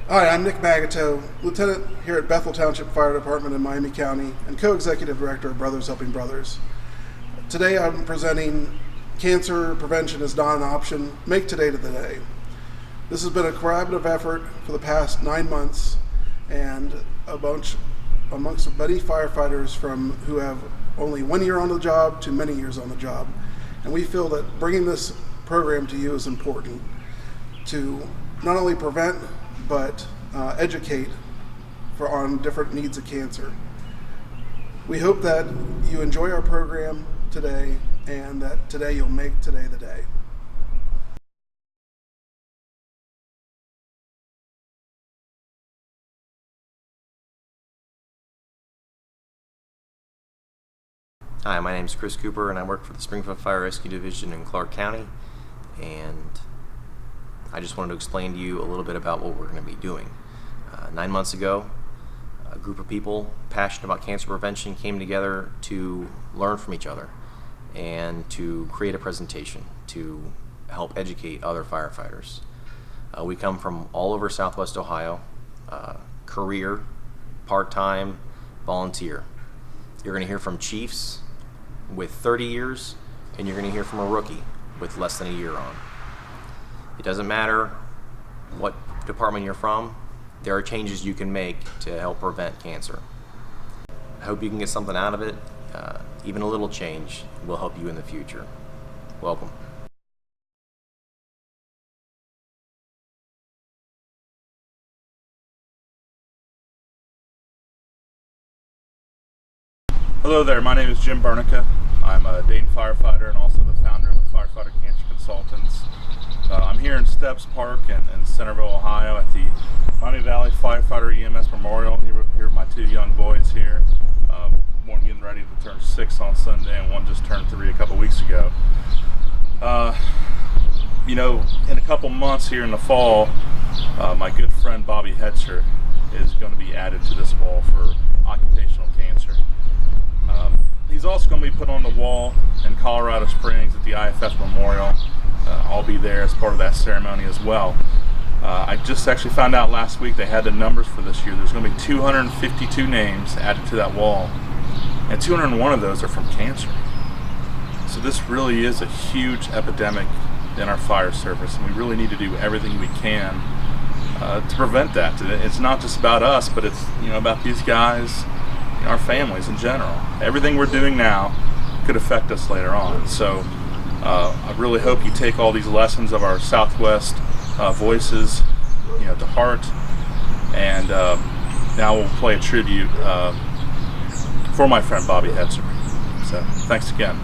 Hi, I'm Nick Magato, Lieutenant here at Bethel Township Fire Department in Miami County and Co-Executive Director of Brothers Helping Brothers. Today I'm presenting Cancer Prevention is Not an Option, Make Today to the Day. This has been a collaborative effort for the past 9 months and amongst many firefighters from who have only 1 year on the job to many years on the job. And we feel that bringing this program to you is important to not only prevent but educate on different needs of cancer. We hope that you enjoy our program today and that today you'll make today the day. Hi, my name is Chris Cooper and I work for the Springfield Fire Rescue Division in Clark County, and I just wanted to explain to you a little bit about what we're going to be doing. 9 months ago, a group of people passionate about cancer prevention came together to learn from each other and to create a presentation to help educate other firefighters. We come from all over Southwest Ohio, career, part-time, volunteer. You're going to hear from chiefs with 30 years, and you're going to hear from a rookie with less than a year on. It doesn't matter what department you're from, there are changes you can make to help prevent cancer. I hope you can get something out of it. Even a little change will help you in the future. Welcome. Hello there, my name is Jim Bernica. I'm a Dayton firefighter and also the founder of the Firefighter Cancer Consultants. I'm here in Steps Park in Centerville, Ohio at the Miami Valley Firefighter EMS Memorial. Here are my two young boys here. One getting ready to turn 6 on Sunday and one just turned 3 a couple weeks ago. You know, in a couple months here in the fall, my good friend Bobby Hetzer is going to be added to this wall for occupational cancer. He's also going to be put on the wall in Colorado Springs at the IFF Memorial. I'll be there as part of that ceremony as well. I just actually found out last week they had the numbers for this year. There's going to be 252 names added to that wall, and 201 of those are from cancer. So this really is a huge epidemic in our fire service, and we really need to do everything we can to prevent that. It's not just about us, but it's about these guys, our families in general. Everything we're doing now could affect us later on. So I really hope you take all these lessons of our Southwest voices, to heart. And now we'll play a tribute for my friend Bobby Hetzer. So thanks again.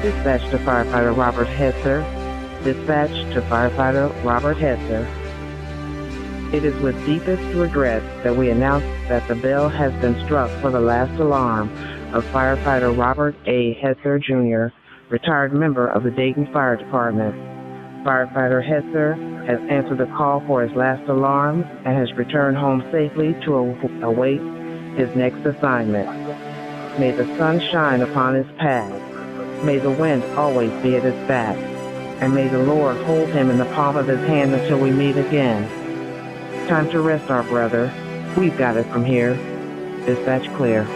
Dispatch to firefighter Robert Hetzer. Dispatch to firefighter Robert Hetzer. It is with deepest regret that we announce that the bell has been struck for the last alarm of firefighter Robert A. Hetzer, Jr., retired member of the Dayton Fire Department. Firefighter Hetzer has answered the call for his last alarm and has returned home safely to await his next assignment. May the sun shine upon his path. May the wind always be at his back. And may the Lord hold him in the palm of his hand until we meet again. Time to rest, our brother. We've got it from here. Dispatch clear.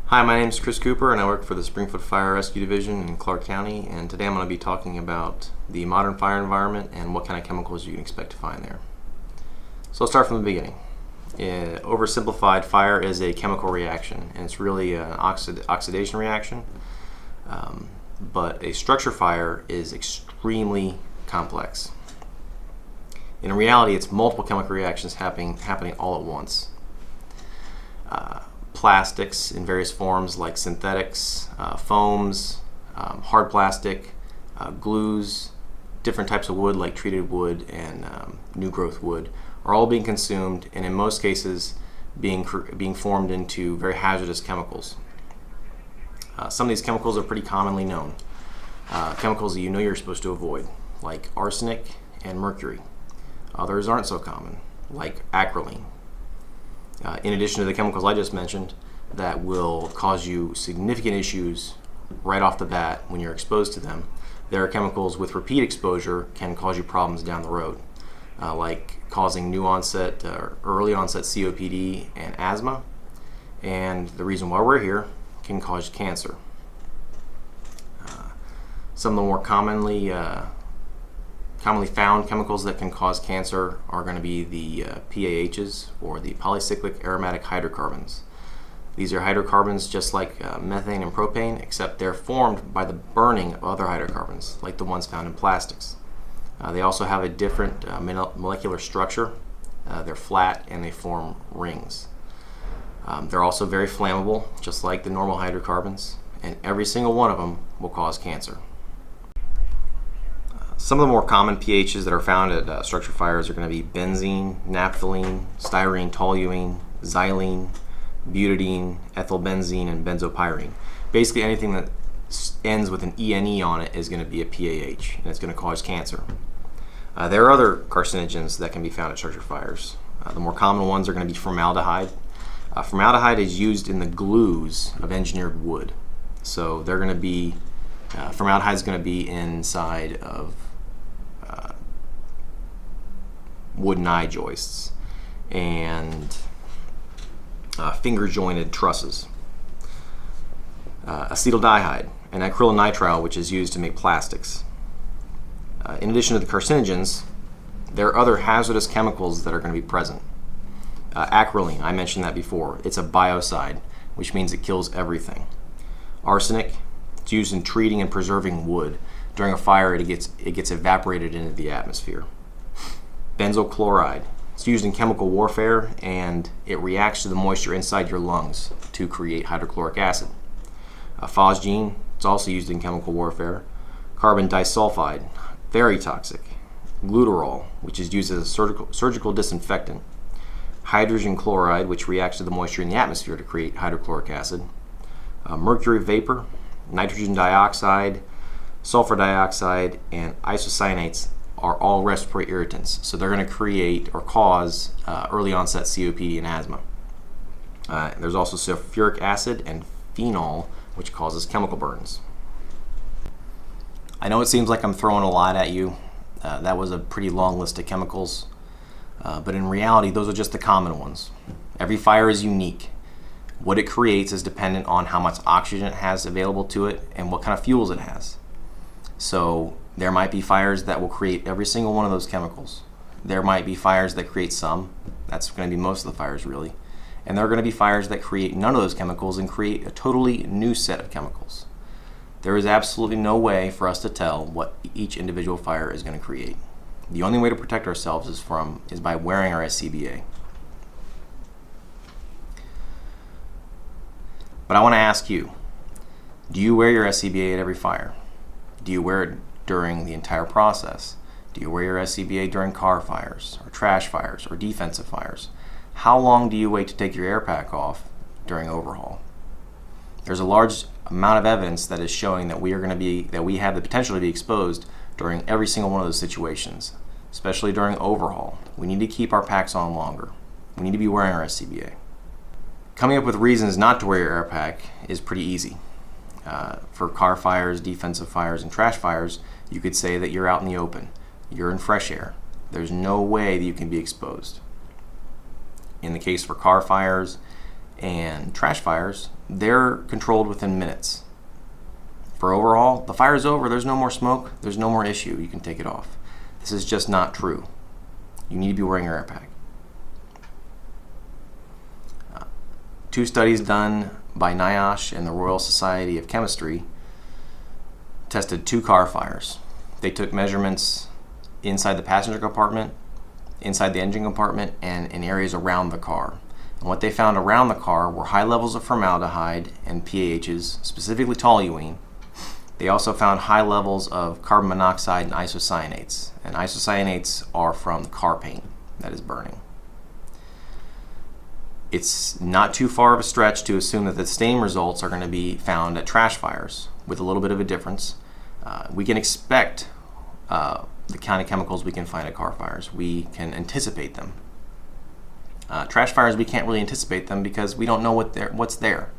Hi, my name is Chris Cooper and I work for the Springfield Fire Rescue Division in Clark County, and today I'm going to be talking about the modern fire environment and what kind of chemicals you can expect to find there. So I'll start from the beginning. Oversimplified, fire is a chemical reaction, and it's really an oxidation reaction, but a structure fire is extremely complex. In reality, it's multiple chemical reactions happening all at once. Plastics in various forms like synthetics, foams, hard plastic, glues, different types of wood like treated wood and new growth wood are all being consumed, and in most cases being formed into very hazardous chemicals. Some of these chemicals are pretty commonly known. Chemicals that you know you're supposed to avoid, like arsenic and mercury. Others aren't so common, like acrolein. In addition to the chemicals I just mentioned that will cause you significant issues right off the bat when you're exposed to them, there are chemicals with repeat exposure can cause you problems down the road, like causing new onset or early onset COPD and asthma, and the reason why we're here can cause cancer. Some of the more commonly found chemicals that can cause cancer are going to be the PAHs, or the polycyclic aromatic hydrocarbons. These are hydrocarbons just like methane and propane, except they're formed by the burning of other hydrocarbons, like the ones found in plastics. They also have a different molecular structure. They're flat and they form rings. They're also very flammable, just like the normal hydrocarbons, and every single one of them will cause cancer. Some of the more common PHs that are found at structure fires are going to be benzene, naphthalene, styrene, toluene, xylene, butadiene, ethylbenzene, and benzopyrene. Basically anything that ends with an ENE on it is going to be a PAH, and it's going to cause cancer. There are other carcinogens that can be found at structure fires. The more common ones are going to be formaldehyde. Formaldehyde is used in the glues of engineered wood. So they're going to be, formaldehyde is going to be inside of wooden eye joists and finger jointed trusses. Acetaldehyde and acrylonitrile, which is used to make plastics. In addition to the carcinogens, there are other hazardous chemicals that are going to be present. Acrolein, I mentioned that before. It's a biocide, which means it kills everything. Arsenic, it's used in treating and preserving wood. During a fire, it gets evaporated into the atmosphere. Benzoyl chloride, it's used in chemical warfare, and it reacts to the moisture inside your lungs to create hydrochloric acid. Phosgene, it's also used in chemical warfare. Carbon disulfide, very toxic. Glutarol, which is used as a surgical disinfectant. Hydrogen chloride, which reacts to the moisture in the atmosphere to create hydrochloric acid. Mercury vapor, nitrogen dioxide, sulfur dioxide, and isocyanates are all respiratory irritants. So they're going to create or cause early onset COPD and asthma. There's also sulfuric acid and phenol, which causes chemical burns. I know it seems like I'm throwing a lot at you. That was a pretty long list of chemicals. But in reality, those are just the common ones. Every fire is unique. What it creates is dependent on how much oxygen it has available to it and what kind of fuels it has. So there might be fires that will create every single one of those chemicals. There might be fires that create some. That's going to be most of the fires, really. And there are going to be fires that create none of those chemicals and create a totally new set of chemicals. There is absolutely no way for us to tell what each individual fire is going to create. The only way to protect ourselves is by wearing our SCBA. But I want to ask you, do you wear your SCBA at every fire? Do you wear it during the entire process? Do you wear your SCBA during car fires, or trash fires, or defensive fires? How long do you wait to take your air pack off during overhaul? There's a large amount of evidence that is showing that we have the potential to be exposed during every single one of those situations, especially during overhaul. We need to keep our packs on longer. We need to be wearing our SCBA. Coming up with reasons not to wear your air pack is pretty easy. For car fires, defensive fires, and trash fires, you could say that you're out in the open. You're in fresh air. There's no way that you can be exposed. In the case for car fires and trash fires, they're controlled within minutes. For overhaul, the fire's over, there's no more smoke, there's no more issue, you can take it off. This is just not true. You need to be wearing your air pack. 2 studies done by NIOSH and the Royal Society of Chemistry tested 2 car fires. They took measurements inside the passenger compartment, inside the engine compartment, and in areas around the car. And what they found around the car were high levels of formaldehyde and PAHs, specifically toluene. They also found high levels of carbon monoxide and isocyanates. And isocyanates are from the car paint that is burning. It's not too far of a stretch to assume that the same results are going to be found at trash fires, with a little bit of a difference. We can expect the kind of chemicals we can find at car fires. We can anticipate them. Trash fires, we can't really anticipate them because we don't know what's there.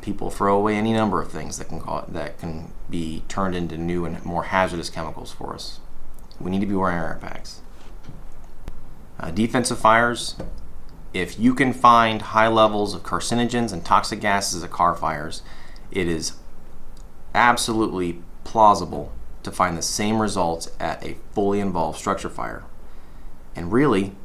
People throw away any number of things that can be turned into new and more hazardous chemicals for us. We need to be wearing our air packs. Defensive fires, if you can find high levels of carcinogens and toxic gases at car fires, it is absolutely plausible to find the same results at a fully involved structure fire. And really,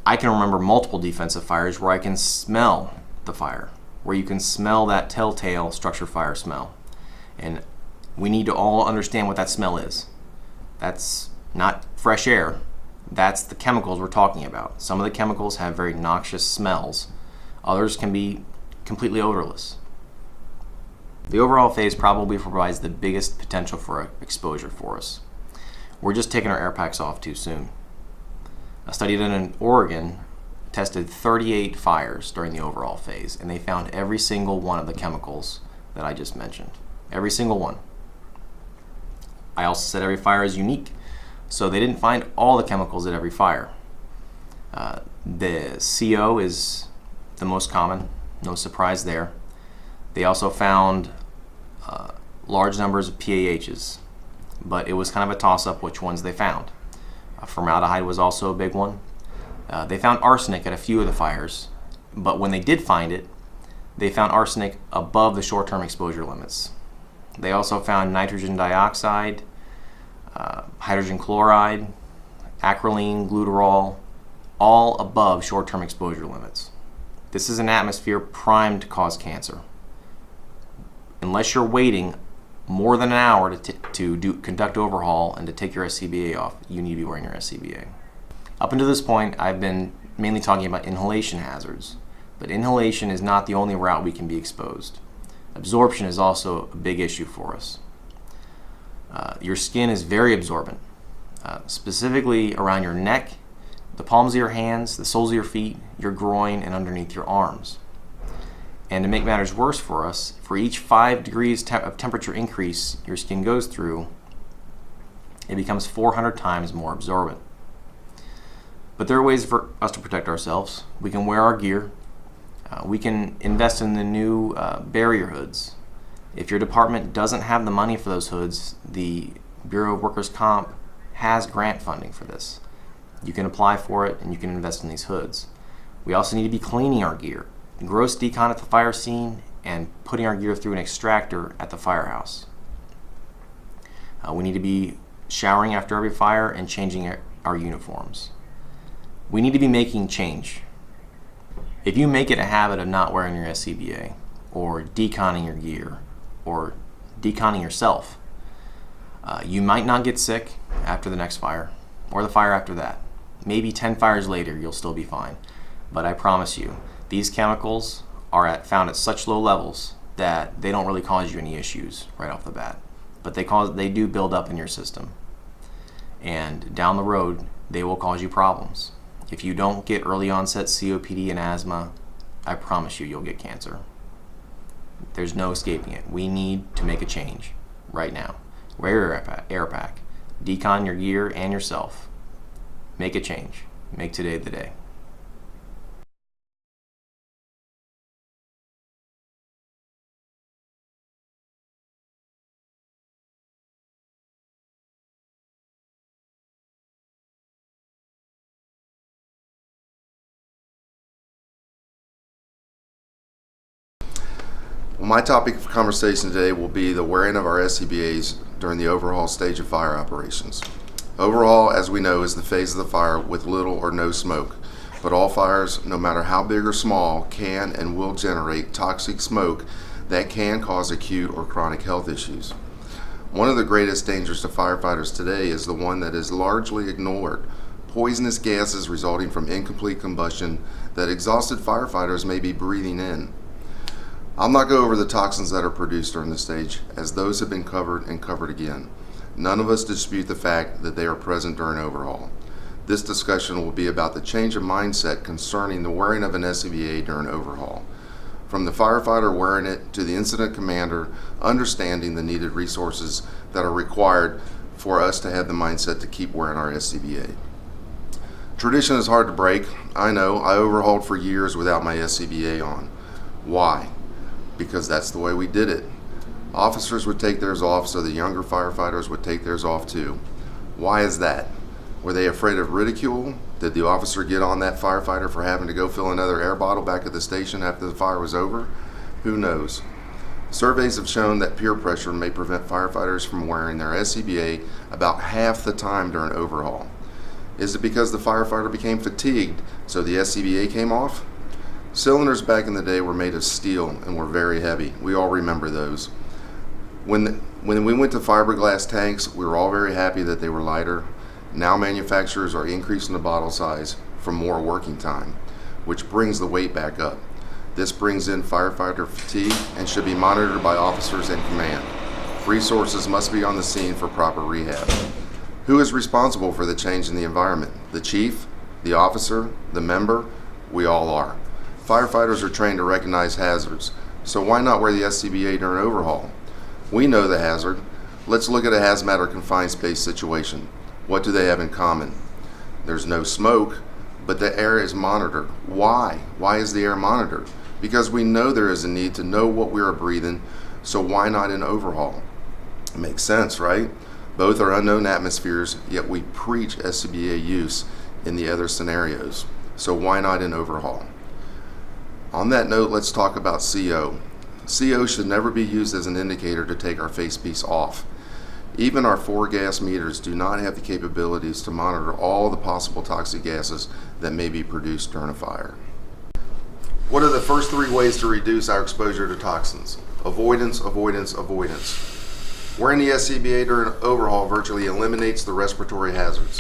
I can remember multiple defensive fires where I can smell the fire, where you can smell that telltale structure fire smell. And we need to all understand what that smell is. That's not fresh air. That's the chemicals we're talking about. Some of the chemicals have very noxious smells. Others can be completely odorless. The overall phase probably provides the biggest potential for exposure for us. We're just taking our air packs off too soon. A study done in Oregon tested 38 fires during the overall phase, and they found every single one of the chemicals that I just mentioned. Every single one. I also said every fire is unique, so they didn't find all the chemicals at every fire. The CO is the most common, no surprise there. They also found large numbers of PAHs, but it was kind of a toss-up which ones they found. Formaldehyde was also a big one. They found arsenic at a few of the fires, but when they did find it, they found arsenic above the short-term exposure limits. They also found nitrogen dioxide, hydrogen chloride, acrolein, glutarol, all above short-term exposure limits. This is an atmosphere primed to cause cancer. Unless you're waiting more than an hour to conduct overhaul and to take your SCBA off, you need to be wearing your SCBA. Up until this point, I've been mainly talking about inhalation hazards, but inhalation is not the only route we can be exposed. Absorption is also a big issue for us. Your skin is very absorbent, specifically around your neck, the palms of your hands, the soles of your feet, your groin, and underneath your arms. And to make matters worse for us, for each 5 degrees of temperature increase your skin goes through, it becomes 400 times more absorbent. But there are ways for us to protect ourselves. We can wear our gear. We can invest in the new barrier hoods. If your department doesn't have the money for those hoods, the Bureau of Workers' Comp has grant funding for this. You can apply for it and you can invest in these hoods. We also need to be cleaning our gear. Gross decon at the fire scene and putting our gear through an extractor at the firehouse. We need to be showering after every fire and changing our uniforms. We need to be making change. If you make it a habit of not wearing your SCBA or deconning your gear or deconning yourself, you might not get sick after the next fire or the fire after that. Maybe 10 fires later you'll still be fine. But I promise you, these chemicals are found at such low levels that they don't really cause you any issues right off the bat. But they do build up in your system. And down the road, they will cause you problems. If you don't get early onset COPD and asthma, I promise you, you'll get cancer. There's no escaping it. We need to make a change right now. Wear your air pack. Decon your gear and yourself. Make a change. Make today the day. Well, my topic of conversation today will be the wearing of our SCBAs during the overhaul stage of fire operations. Overhaul, as we know, is the phase of the fire with little or no smoke, but all fires, no matter how big or small, can and will generate toxic smoke that can cause acute or chronic health issues. One of the greatest dangers to firefighters today is the one that is largely ignored: poisonous gases resulting from incomplete combustion that exhausted firefighters may be breathing in. I'll not go over the toxins that are produced during this stage, as those have been covered and covered again. None of us dispute the fact that they are present during overhaul. This discussion will be about the change of mindset concerning the wearing of an SCBA during overhaul. From the firefighter wearing it to the incident commander understanding the needed resources that are required for us to have the mindset to keep wearing our SCBA. Tradition is hard to break. I know. I overhauled for years without my SCBA on. Why? Because that's the way we did it. Officers would take theirs off, so the younger firefighters would take theirs off too. Why is that? Were they afraid of ridicule? Did the officer get on that firefighter for having to go fill another air bottle back at the station after the fire was over? Who knows? Surveys have shown that peer pressure may prevent firefighters from wearing their SCBA about half the time during overhaul. Is it because the firefighter became fatigued, so the SCBA came off? Cylinders back in the day were made of steel and were very heavy. We all remember those. When we went to fiberglass tanks, we were all very happy that they were lighter. Now manufacturers are increasing the bottle size for more working time, which brings the weight back up. This brings in firefighter fatigue and should be monitored by officers in command. Resources must be on the scene for proper rehab. Who is responsible for the change in the environment? The chief, the officer, the member? We all are. Firefighters are trained to recognize hazards, so why not wear the SCBA during overhaul? We know the hazard. Let's look at a hazmat or confined space situation. What do they have in common? There's no smoke, but the air is monitored. Why? Why is the air monitored? Because we know there is a need to know what we are breathing, so why not in overhaul? It makes sense, right? Both are unknown atmospheres, yet we preach SCBA use in the other scenarios. So why not in overhaul? On that note, let's talk about CO. CO should never be used as an indicator to take our facepiece off. Even our 4-gas meters do not have the capabilities to monitor all the possible toxic gases that may be produced during a fire. What are the first 3 ways to reduce our exposure to toxins? Avoidance, avoidance, avoidance. Wearing the SCBA during overhaul virtually eliminates the respiratory hazards.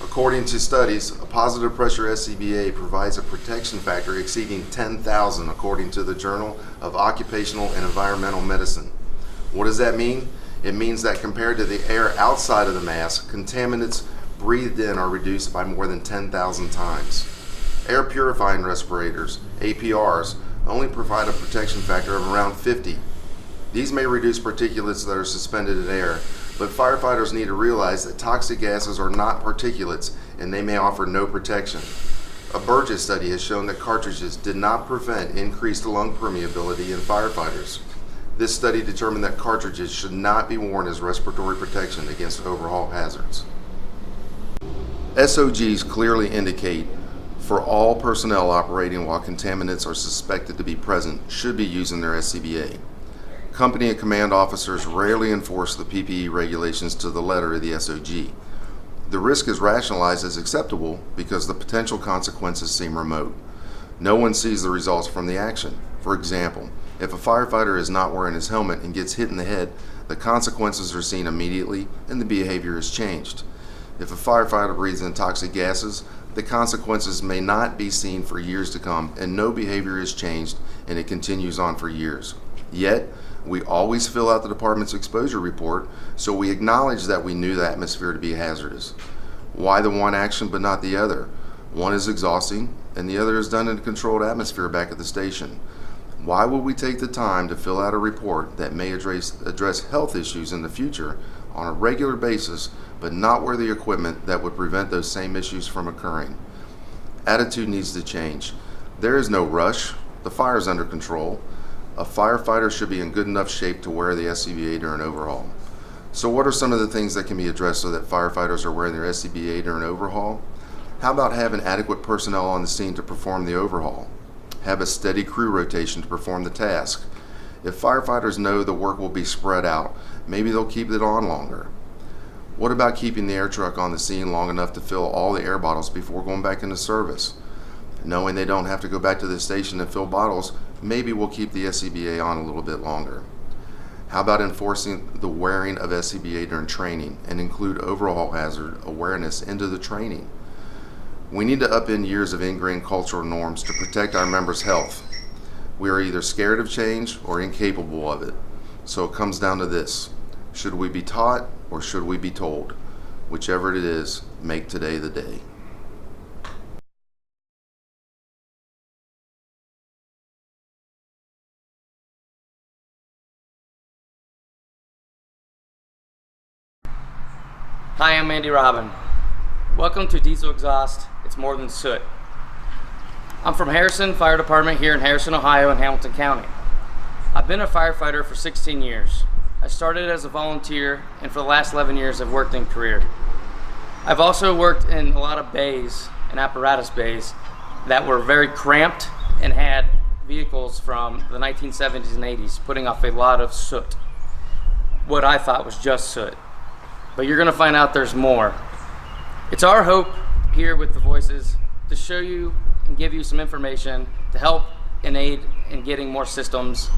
According to studies, a positive pressure SCBA provides a protection factor exceeding 10,000 according to the Journal of Occupational and Environmental Medicine. What does that mean? It means that compared to the air outside of the mask, contaminants breathed in are reduced by more than 10,000 times. Air purifying respirators, APRs, only provide a protection factor of around 50. These may reduce particulates that are suspended in air, but firefighters need to realize that toxic gases are not particulates and they may offer no protection. A Burgess study has shown that cartridges did not prevent increased lung permeability in firefighters. This study determined that cartridges should not be worn as respiratory protection against overhaul hazards. SOGs clearly indicate for all personnel operating while contaminants are suspected to be present should be using their SCBA. Company and command officers rarely enforce the PPE regulations to the letter of the SOG. The risk is rationalized as acceptable because the potential consequences seem remote. No one sees the results from the action. For example, if a firefighter is not wearing his helmet and gets hit in the head, the consequences are seen immediately and the behavior is changed. If a firefighter breathes in toxic gases, the consequences may not be seen for years to come and no behavior is changed and it continues on for years. Yet, we always fill out the department's exposure report, so we acknowledge that we knew the atmosphere to be hazardous. Why the one action but not the other? One is exhausting, and the other is done in a controlled atmosphere back at the station. Why would we take the time to fill out a report that may address health issues in the future on a regular basis, but not wear the equipment that would prevent those same issues from occurring? Attitude needs to change. There is no rush. The fire is under control. A firefighter should be in good enough shape to wear the SCBA during overhaul. So what are some of the things that can be addressed so that firefighters are wearing their SCBA during overhaul? How about having adequate personnel on the scene to perform the overhaul? Have a steady crew rotation to perform the task. If firefighters know the work will be spread out, maybe they'll keep it on longer. What about keeping the air truck on the scene long enough to fill all the air bottles before going back into service? Knowing they don't have to go back to the station and fill bottles, maybe we'll keep the SCBA on a little bit longer. How about enforcing the wearing of SCBA during training and include overhaul hazard awareness into the training? We need to upend years of ingrained cultural norms to protect our members' health. We are either scared of change or incapable of it. So it comes down to this: should we be taught or should we be told? Whichever it is, make today the day. Hi, I'm Andy Robin. Welcome to Diesel Exhaust. It's more than soot. I'm from Harrison Fire Department here in Harrison, Ohio, in Hamilton County. I've been a firefighter for 16 years. I started as a volunteer, and for the last 11 years I've worked in career. I've also worked in a lot of bays and apparatus bays that were very cramped and had vehicles from the 1970s and 80s, putting off a lot of soot. What I thought was just soot. But you're gonna find out there's more. It's our hope here with the Voices to show you and give you some information to help and aid in getting more systems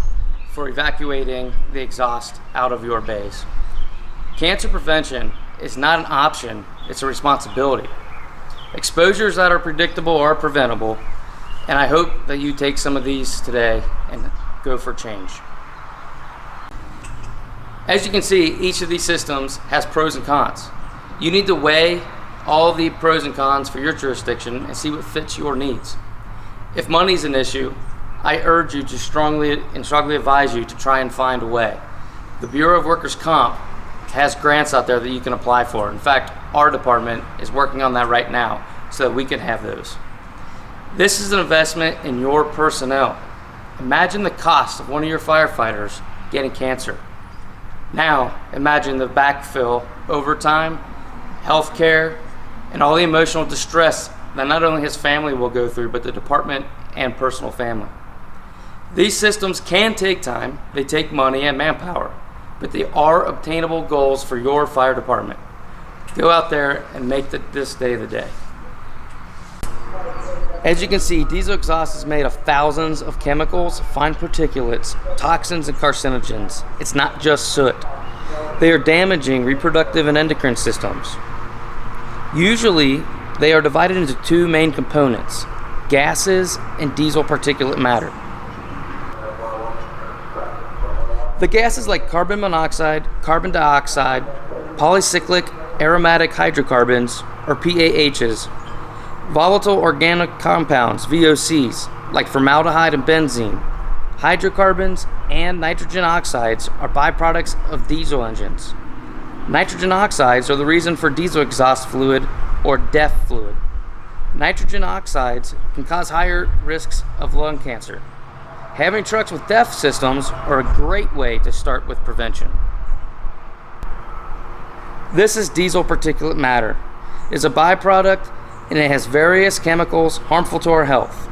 for evacuating the exhaust out of your bays. Cancer prevention is not an option, it's a responsibility. Exposures that are predictable are preventable, and I hope that you take some of these today and go for change. As you can see, each of these systems has pros and cons. You need to weigh all the pros and cons for your jurisdiction and see what fits your needs. If money's an issue, I urge you to strongly advise you to try and find a way. The Bureau of Workers' Comp has grants out there that you can apply for. In fact, our department is working on that right now so that we can have those. This is an investment in your personnel. Imagine the cost of one of your firefighters getting cancer. Now, imagine the backfill, overtime, healthcare, and all the emotional distress that not only his family will go through, but the department and personal family. These systems can take time, they take money and manpower, but they are obtainable goals for your fire department. Go out there and make this day the day. As you can see, diesel exhaust is made of thousands of chemicals, fine particulates, toxins, and carcinogens. It's not just soot. They are damaging reproductive and endocrine systems. Usually, they are divided into two main components: gases and diesel particulate matter. The gases like carbon monoxide, carbon dioxide, polycyclic aromatic hydrocarbons, or PAHs, volatile organic compounds, VOCs, like formaldehyde and benzene, hydrocarbons, and nitrogen oxides are byproducts of diesel engines. Nitrogen oxides are the reason for diesel exhaust fluid or DEF fluid. Nitrogen oxides can cause higher risks of lung cancer. Having trucks with DEF systems are a great way to start with prevention. This is diesel particulate matter. It is a byproduct and it has various chemicals harmful to our health.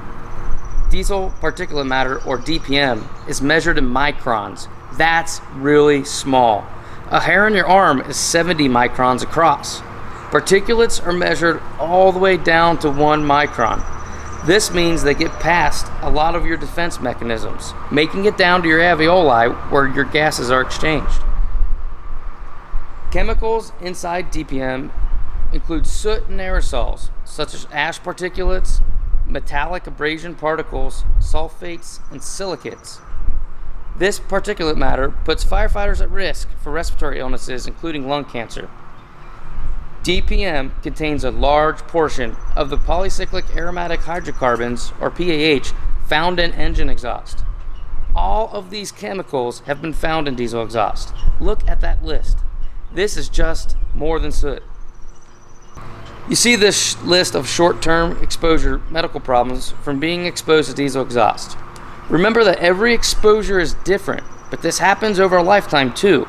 Diesel particulate matter, or DPM, is measured in microns. That's really small. A hair on your arm is 70 microns across. Particulates are measured all the way down to 1 micron. This means they get past a lot of your defense mechanisms, making it down to your alveoli where your gases are exchanged. Chemicals inside DPM include soot and aerosols, such as ash particulates, metallic abrasion particles, sulfates, and silicates. This particulate matter puts firefighters at risk for respiratory illnesses, including lung cancer. DPM contains a large portion of the polycyclic aromatic hydrocarbons, or PAH, found in engine exhaust. All of these chemicals have been found in diesel exhaust. Look at that list. This is just more than soot. You see this list of short-term exposure medical problems from being exposed to diesel exhaust. Remember that every exposure is different, but this happens over a lifetime too.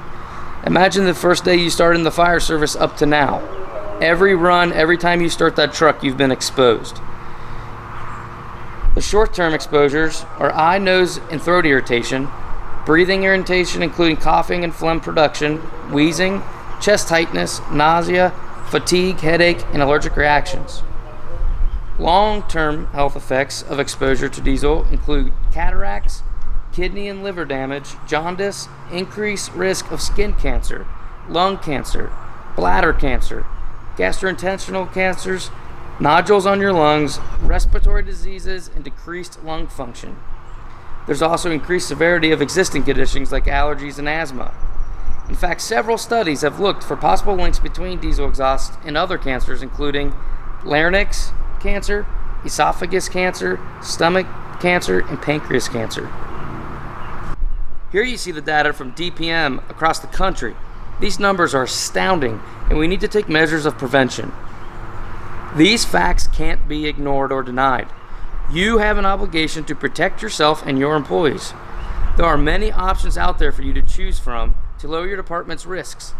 Imagine the first day you started in the fire service up to now. Every run, every time you start that truck, you've been exposed. The short-term exposures are eye, nose, and throat irritation, breathing irritation including coughing and phlegm production, wheezing, chest tightness, nausea, fatigue, headache, and allergic reactions. Long-term health effects of exposure to diesel include cataracts, kidney and liver damage, jaundice, increased risk of skin cancer, lung cancer, bladder cancer, gastrointestinal cancers, nodules on your lungs, respiratory diseases, and decreased lung function. There's also increased severity of existing conditions like allergies and asthma. In fact, several studies have looked for possible links between diesel exhaust and other cancers, including larynx cancer, esophagus cancer, stomach cancer, and pancreas cancer. Here you see the data from DPM across the country. These numbers are astounding, and we need to take measures of prevention. These facts can't be ignored or denied. You have an obligation to protect yourself and your employees. There are many options out there for you to choose from to lower your department's risks.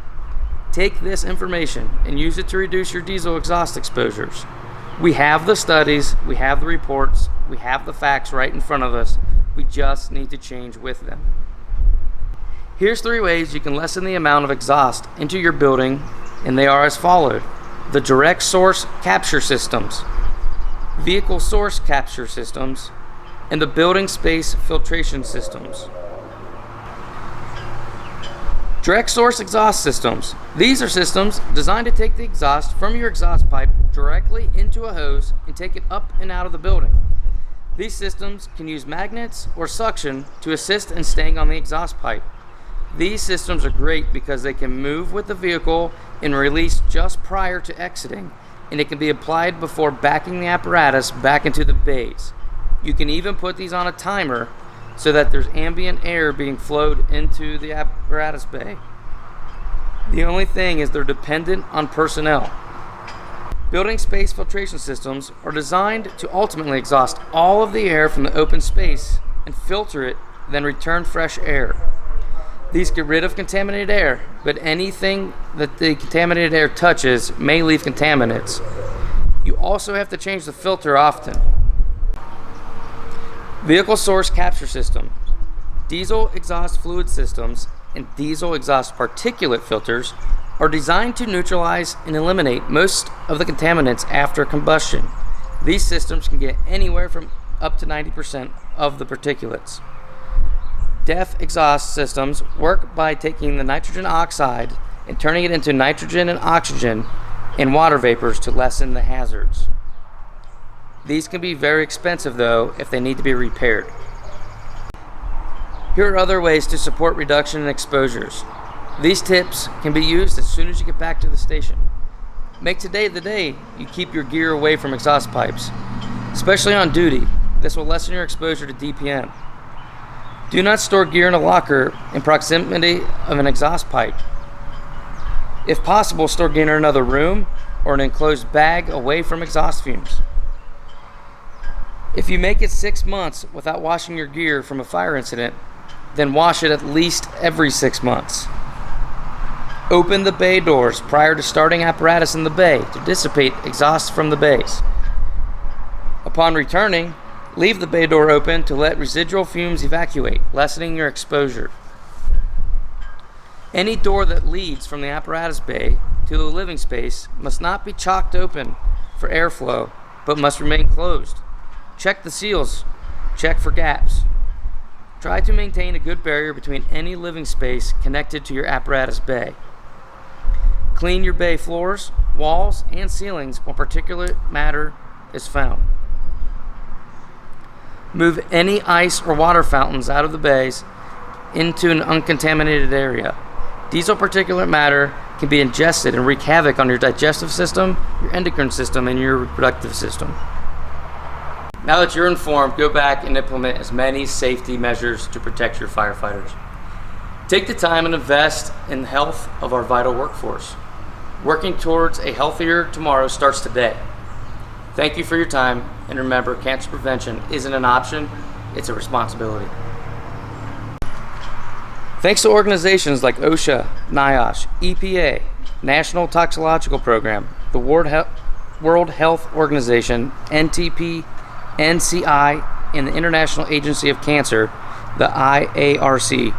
Take this information and use it to reduce your diesel exhaust exposures. We have the studies, we have the reports, we have the facts right in front of us. We just need to change with them. Here's 3 ways you can lessen the amount of exhaust into your building, and they are as followed. The direct source capture systems, vehicle source capture systems, and the building space filtration systems. Direct source exhaust systems. These are systems designed to take the exhaust from your exhaust pipe directly into a hose and take it up and out of the building. These systems can use magnets or suction to assist in staying on the exhaust pipe. These systems are great because they can move with the vehicle and release just prior to exiting, and it can be applied before backing the apparatus back into the bays. You can even put these on a timer so that there's ambient air being flowed into the apparatus bay. The only thing is they're dependent on personnel. Building space filtration systems are designed to ultimately exhaust all of the air from the open space and filter it, then return fresh air. These get rid of contaminated air, but anything that the contaminated air touches may leave contaminants. You also have to change the filter often. Vehicle source capture system. Diesel exhaust fluid systems and diesel exhaust particulate filters are designed to neutralize and eliminate most of the contaminants after combustion. These systems can get anywhere from up to 90% of the particulates. DEF exhaust systems work by taking the nitrogen oxide and turning it into nitrogen and oxygen and water vapors to lessen the hazards. These can be very expensive though if they need to be repaired. Here are other ways to support reduction in exposures. These tips can be used as soon as you get back to the station. Make today the day you keep your gear away from exhaust pipes, especially on duty. This will lessen your exposure to DPM. Do not store gear in a locker in proximity of an exhaust pipe. If possible, store gear in another room or an enclosed bag away from exhaust fumes. If you make it 6 months without washing your gear from a fire incident, then wash it at least every 6 months. Open the bay doors prior to starting apparatus in the bay to dissipate exhaust from the bays. Upon returning, leave the bay door open to let residual fumes evacuate, lessening your exposure. Any door that leads from the apparatus bay to the living space must not be chocked open for airflow, but must remain closed. Check the seals. Check for gaps. Try to maintain a good barrier between any living space connected to your apparatus bay. Clean your bay floors, walls, and ceilings when particulate matter is found. Move any ice or water fountains out of the bays into an uncontaminated area. Diesel particulate matter can be ingested and wreak havoc on your digestive system, your endocrine system, and your reproductive system. Now that you're informed, go back and implement as many safety measures to protect your firefighters. Take the time and invest in the health of our vital workforce. Working towards a healthier tomorrow starts today. Thank you for your time, and remember, cancer prevention isn't an option, it's a responsibility. Thanks to organizations like OSHA, NIOSH, EPA, National Toxicological Program, the World Health Organization, NTP, NCI, and the International Agency of Cancer, the IARC.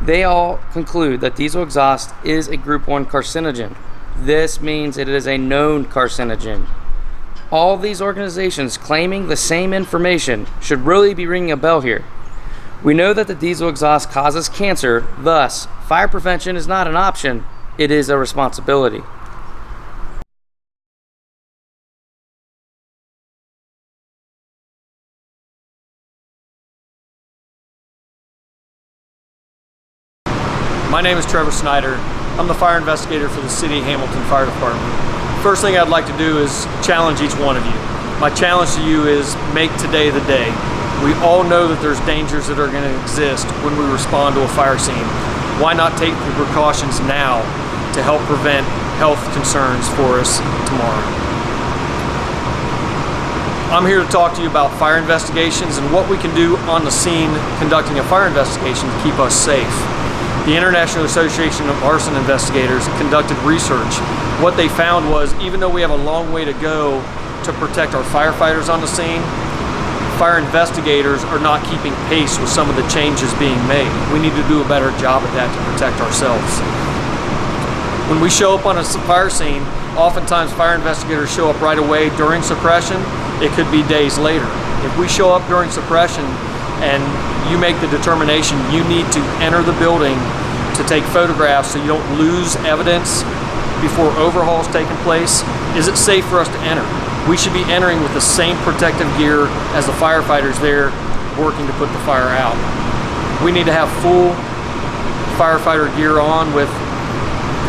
They all conclude that diesel exhaust is a Group 1 carcinogen. This means it is a known carcinogen. All these organizations claiming the same information should really be ringing a bell here. We know that the diesel exhaust causes cancer, thus, fire prevention is not an option, it is a responsibility. My name is Trevor Snyder. I'm the fire investigator for the City of Hamilton Fire Department. First thing I'd like to do is challenge each one of you. My challenge to you is make today the day. We all know that there's dangers that are going to exist when we respond to a fire scene. Why not take the precautions now to help prevent health concerns for us tomorrow? I'm here to talk to you about fire investigations and what we can do on the scene conducting a fire investigation to keep us safe. The International Association of Arson Investigators conducted research. What they found was, even though we have a long way to go to protect our firefighters on the scene, fire investigators are not keeping pace with some of the changes being made. We need to do a better job at that to protect ourselves. When we show up on a fire scene, oftentimes fire investigators show up right away during suppression. It could be days later. If we show up during suppression and you make the determination you need to enter the building to take photographs so you don't lose evidence before overhaul's taking place, is it safe for us to enter? We should be entering with the same protective gear as the firefighters there working to put the fire out. We need to have full firefighter gear on with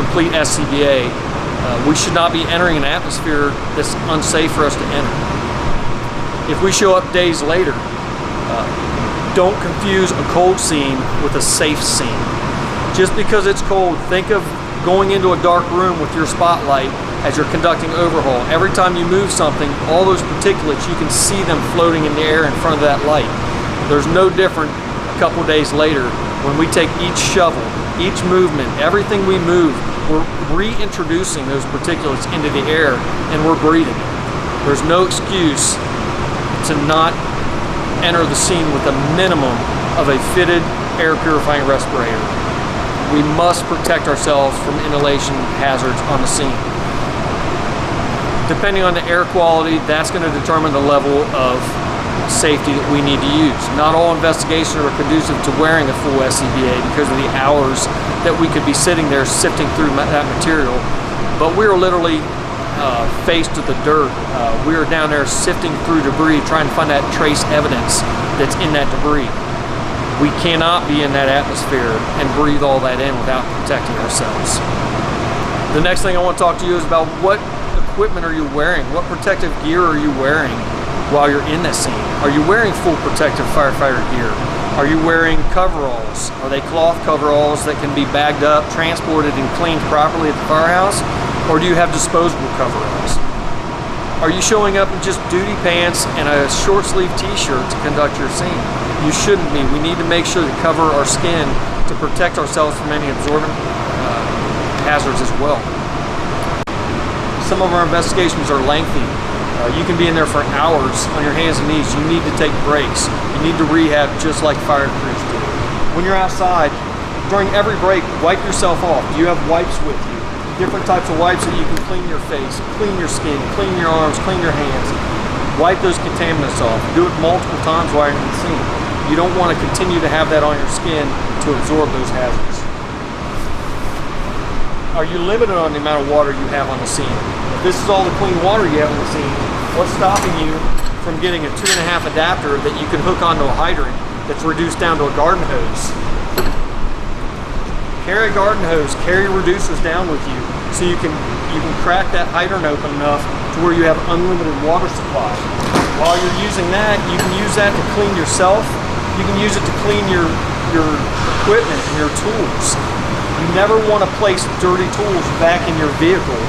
complete SCBA. We should not be entering an atmosphere that's unsafe for us to enter. If we show up days later, don't confuse a cold scene with a safe scene. Just because it's cold, think of going into a dark room with your spotlight as you're conducting overhaul. Every time you move something, all those particulates, you can see them floating in the air in front of that light. There's no different a couple days later when we take each shovel, each movement, everything we move, we're reintroducing those particulates into the air and we're breathing it. There's no excuse to not enter the scene with a minimum of a fitted air purifying respirator. We must protect ourselves from inhalation hazards on the scene. Depending on the air quality, that's going to determine the level of safety that we need to use. Not all investigations are conducive to wearing a full SCBA because of the hours that we could be sitting there sifting through that material, but we're literally faced with the dirt. We are down there sifting through debris, trying to find that trace evidence that's in that debris. We cannot be in that atmosphere and breathe all that in without protecting ourselves. The next thing I want to talk to you is about what equipment are you wearing? What protective gear are you wearing while you're in that scene? Are you wearing full protective firefighter gear? Are you wearing coveralls? Are they cloth coveralls that can be bagged up, transported, and cleaned properly at the firehouse? Or do you have disposable coveralls? Are you showing up in just duty pants and a short sleeve t-shirt to conduct your scene? You shouldn't be. We need to make sure to cover our skin to protect ourselves from any absorbent hazards as well. Some of our investigations are lengthy. You can be in there for hours on your hands and knees. You need to take breaks. You need to rehab just like fire crews do. When you're outside, during every break, wipe yourself off. Do you have wipes with you? Different types of wipes that you can clean your face, clean your skin, clean your arms, clean your hands. Wipe those contaminants off. Do it multiple times while you're in the scene. You don't want to continue to have that on your skin to absorb those hazards. Are you limited on the amount of water you have on the scene? If this is all the clean water you have on the scene, what's stopping you from getting a 2.5 adapter that you can hook onto a hydrant that's reduced down to a garden hose? Carry a garden hose, carry reducers down with you so you can crack that hydrant open enough to where you have unlimited water supply. While you're using that, you can use that to clean yourself. You can use it to clean your equipment and your tools. You never want to place dirty tools back in your vehicle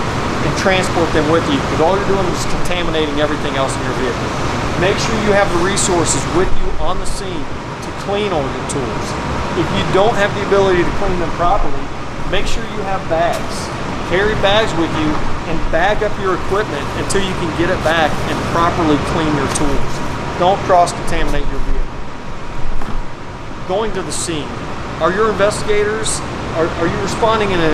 and transport them with you because all you're doing is contaminating everything else in your vehicle. Make sure you have the resources with you on the scene to clean all your tools. If you don't have the ability to clean them properly, make sure you have bags. Carry bags with you and bag up your equipment until you can get it back and properly clean your tools. Don't cross-contaminate your vehicle. Going to the scene. Are your investigators, are you responding in a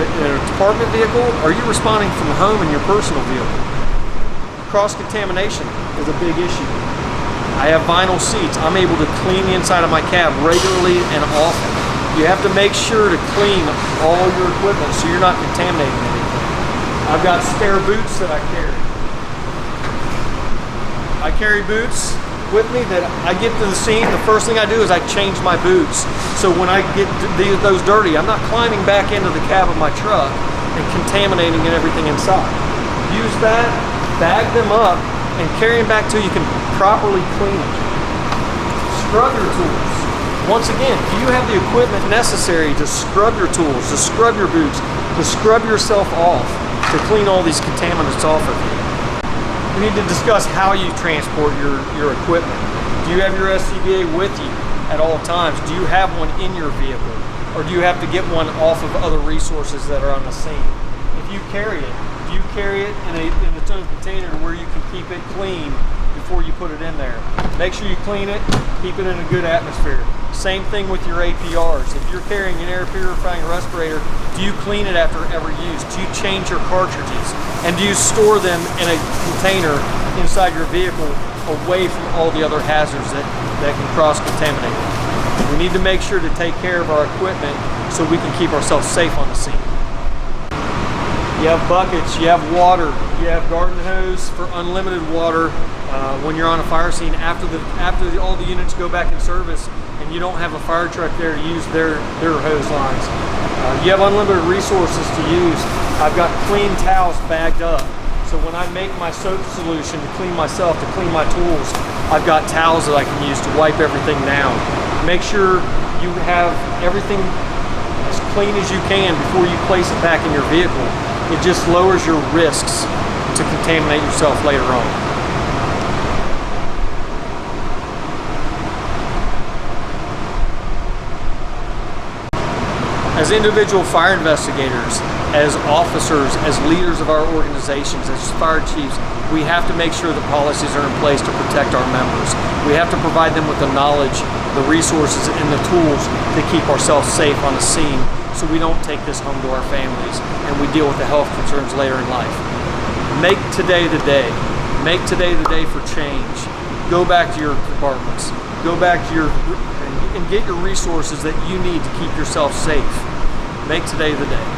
department vehicle? Or are you responding from home in your personal vehicle? Cross-contamination is a big issue. I have vinyl seats. I'm able to clean the inside of my cab regularly and often. You have to make sure to clean all your equipment so you're not contaminating anything. I've got spare boots that I carry. I carry boots with me that I get to the scene. The first thing I do is I change my boots. So when I get those dirty, I'm not climbing back into the cab of my truck and contaminating everything inside. Use that, bag them up, and carry them back till you can properly clean them. Scrub your tools. Once again, do you have the equipment necessary to scrub your tools, to scrub your boots, to scrub yourself off, to clean all these contaminants off of you? We need to discuss how you transport your equipment. Do you have your SCBA with you at all times? Do you have one in your vehicle? Or do you have to get one off of other resources that are on the scene? If you carry it, do you carry it in its own container where you can keep it clean before you put it in there. Make sure you clean it, keep it in a good atmosphere. Same thing with your APRs. If you're carrying an air purifying respirator, do you clean it after every use? Do you change your cartridges? And do you store them in a container inside your vehicle away from all the other hazards that can cross-contaminate it? We need to make sure to take care of our equipment so we can keep ourselves safe on the scene. You have buckets, you have water, you have garden hose for unlimited water when you're on a fire scene after all the units go back in service and you don't have a fire truck there to use their hose lines. You have unlimited resources to use. I've got clean towels bagged up. So when I make my soap solution to clean myself, to clean my tools, I've got towels that I can use to wipe everything down. Make sure you have everything as clean as you can before you place it back in your vehicle. It just lowers your risks to contaminate yourself later on. As individual fire investigators, as officers, as leaders of our organizations, as fire chiefs, we have to make sure the policies are in place to protect our members. We have to provide them with the knowledge, the resources, and the tools to keep ourselves safe on the scene so we don't take this home to our families and we deal with the health concerns later in life. Make today the day. Make today the day for change. Go back to your departments. Go back to and get your resources that you need to keep yourself safe. Make today the day.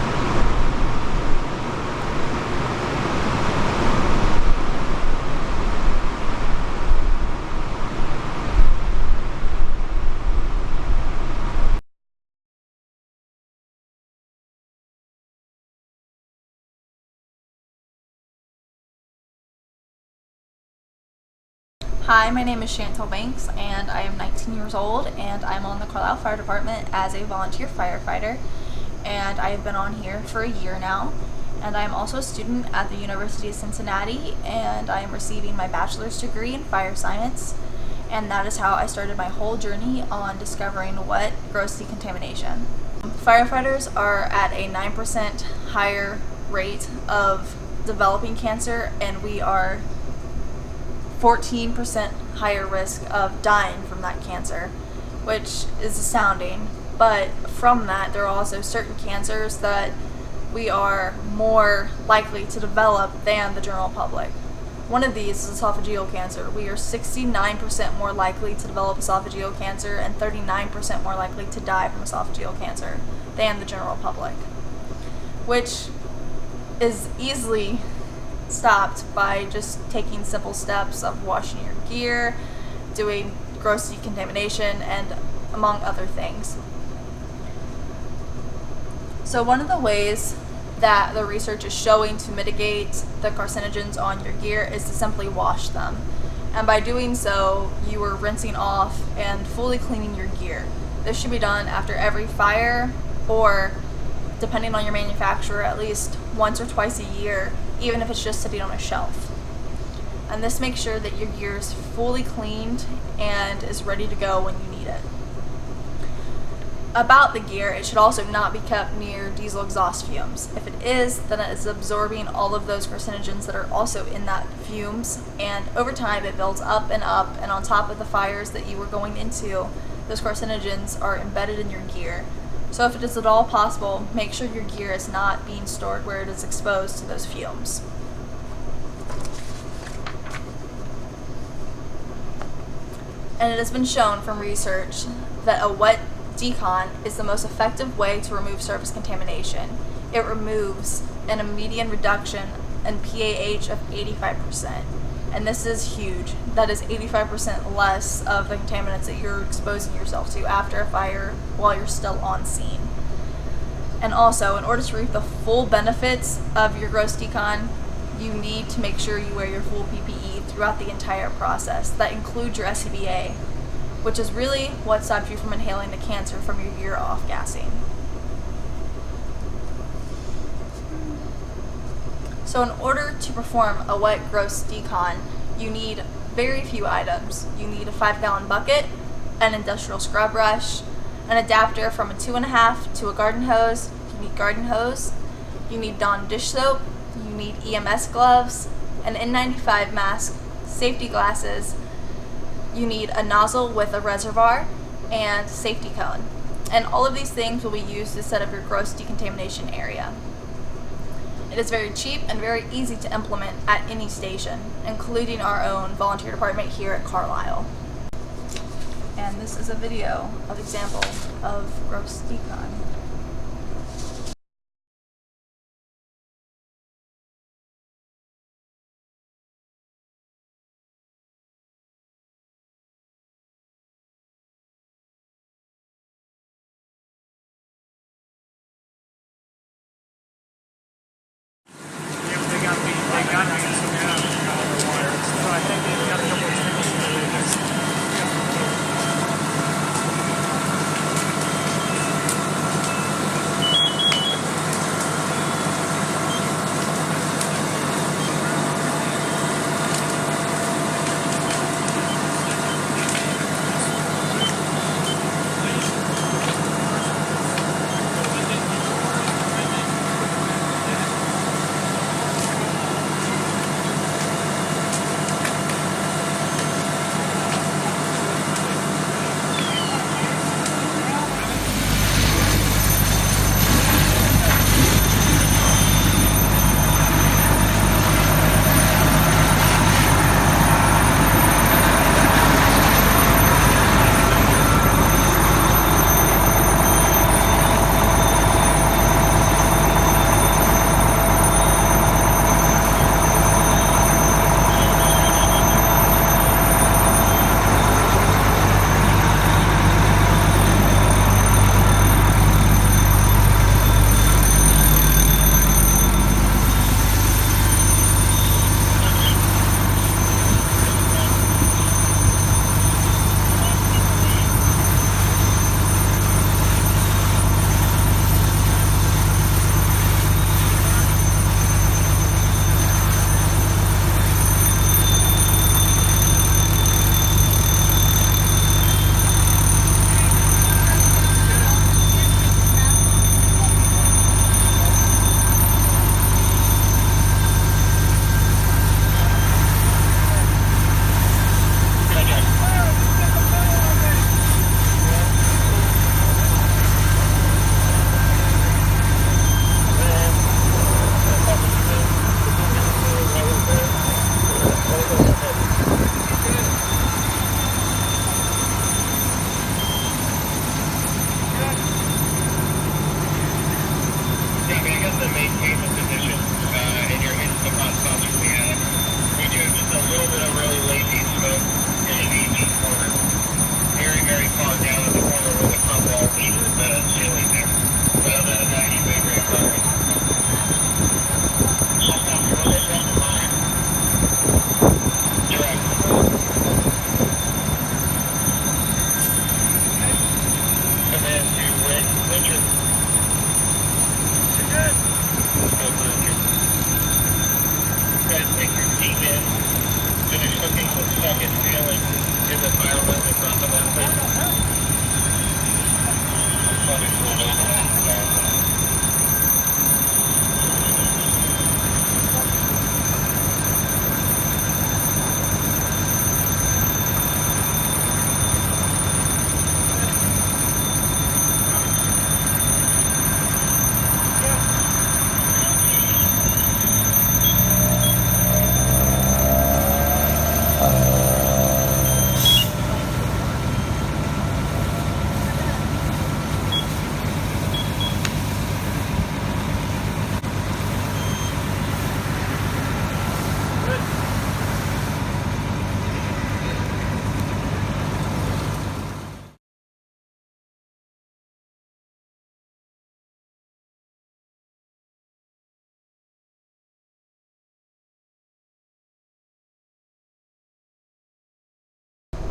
Hi, my name is Chantel Banks and I am 19 years old and I'm on the Carlisle Fire Department as a volunteer firefighter, and I have been on here for a year now, and I am also a student at the University of Cincinnati and I am receiving my bachelor's degree in fire science, and that is how I started my whole journey on discovering what gross decontamination. Firefighters are at a 9% higher rate of developing cancer, and we are 14% higher risk of dying from that cancer, which is astounding. But from that, there are also certain cancers that we are more likely to develop than the general public. One of these is esophageal cancer. We are 69% more likely to develop esophageal cancer and 39% more likely to die from esophageal cancer than the general public, which is easily stopped by just taking simple steps of washing your gear, doing gross decontamination, and among other things. So one of the ways that the research is showing to mitigate the carcinogens on your gear is to simply wash them. And by doing so, you are rinsing off and fully cleaning your gear. This should be done after every fire, or depending on your manufacturer, at least once or twice a year, even if it's just sitting on a shelf. And this makes sure that your gear is fully cleaned and is ready to go when you need it. About the gear, it should also not be kept near diesel exhaust fumes. If it is, then it is absorbing all of those carcinogens that are also in that fumes, and over time it builds up, and on top of the fires that you were going into, those carcinogens are embedded in your gear. So if it is at all possible, make sure your gear is not being stored where it is exposed to those fumes. And it has been shown from research that a wet decon is the most effective way to remove surface contamination. It removes a median reduction in PAH of 85%. And this is huge. That is 85% less of the contaminants that you're exposing yourself to after a fire while you're still on scene. And also, in order to reap the full benefits of your gross decon, you need to make sure you wear your full PPE throughout the entire process. That includes your SCBA, which is really what stops you from inhaling the cancer from your gear off-gassing. So in order to perform a wet gross decon, you need very few items. You need a 5-gallon bucket, an industrial scrub brush, an adapter from a 2.5 to a garden hose. You need garden hose. You need Dawn dish soap. You need EMS gloves, an N95 mask, safety glasses, you need a nozzle with a reservoir, and safety cone. And all of these things will be used to set up your gross decontamination area. It is very cheap and very easy to implement at any station, including our own volunteer department here at Carlisle. And this is a video of example of gross decon.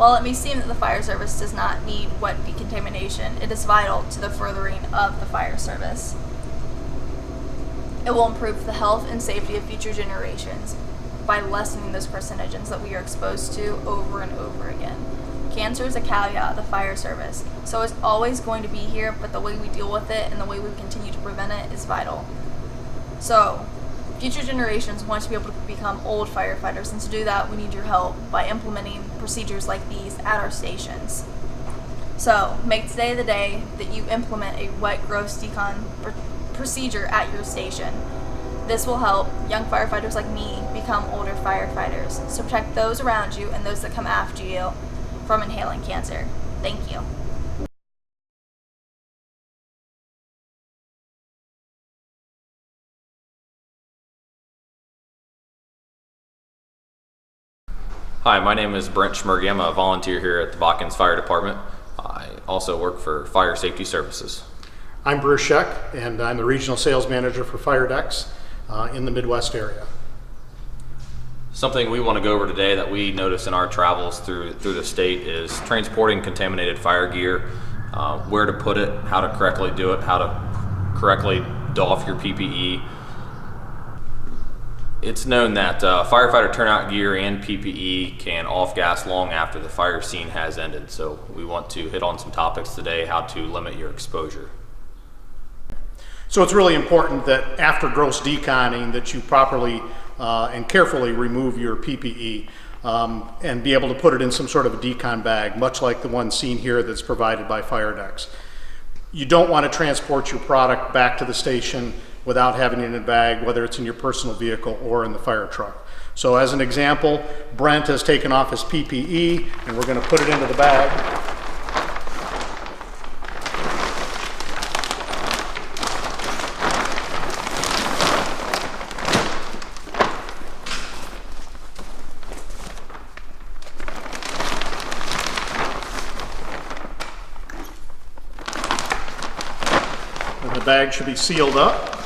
While it may seem that the fire service does not need wet decontamination, it is vital to the furthering of the fire service. It will improve the health and safety of future generations by lessening those carcinogens that we are exposed to over and over again. Cancer is a caveat of the fire service, so it's always going to be here, but the way we deal with it and the way we continue to prevent it is vital. So, Future generations want to be able to become old firefighters, and to do that we need your help by implementing procedures like these at our stations. So make today the day that you implement a wet gross decon procedure at your station. This will help young firefighters like me become older firefighters. So protect those around you and those that come after you from inhaling cancer. Thank you. Hi, my name is Brent Schmergy. I'm a volunteer here at the Watkins Fire Department. I also work for Fire Safety Services. I'm Bruce Scheck, and I'm the Regional Sales Manager for Fire Decks in the Midwest area. Something we want to go over today that we notice in our travels through the state is transporting contaminated fire gear, where to put it, how to correctly do it, how to correctly doff your PPE. It's known that firefighter turnout gear and PPE can off-gas long after the fire scene has ended, so we want to hit on some topics today, how to limit your exposure. So it's really important that after gross deconning that you properly and carefully remove your PPE and be able to put it in some sort of a decon bag, much like the one seen here that's provided by Fire Decks. You don't want to transport your product back to the station without having it in a bag, whether it's in your personal vehicle or in the fire truck. So as an example, Brent has taken off his PPE and we're going to put it into the bag. And the bag should be sealed up.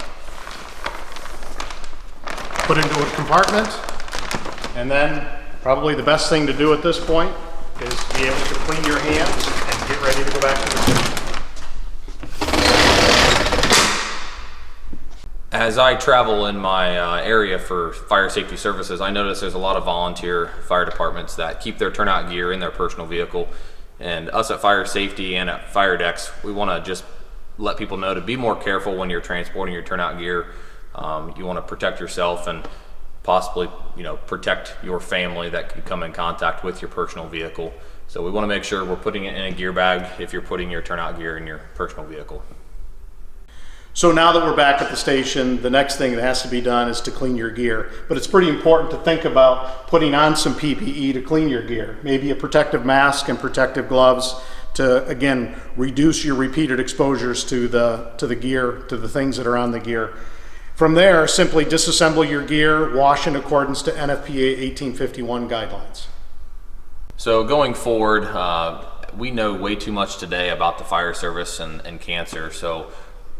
Put into a compartment, and then probably the best thing to do at this point is be able to clean your hands and get ready to go back to the station. As I travel in my area for fire safety services, I notice there's a lot of volunteer fire departments that keep their turnout gear in their personal vehicle. And us at Fire Safety and at Fire Decks, we want to just let people know to be more careful when you're transporting your turnout gear. You want to protect yourself and possibly, protect your family that could come in contact with your personal vehicle. So we want to make sure we're putting it in a gear bag if you're putting your turnout gear in your personal vehicle. So now that we're back at the station, the next thing that has to be done is to clean your gear. But it's pretty important to think about putting on some PPE to clean your gear. Maybe a protective mask and protective gloves to, again, reduce your repeated exposures to the gear, to the things that are on the gear. From there, simply disassemble your gear, wash in accordance to NFPA 1851 guidelines. So going forward, we know way too much today about the fire service and cancer. So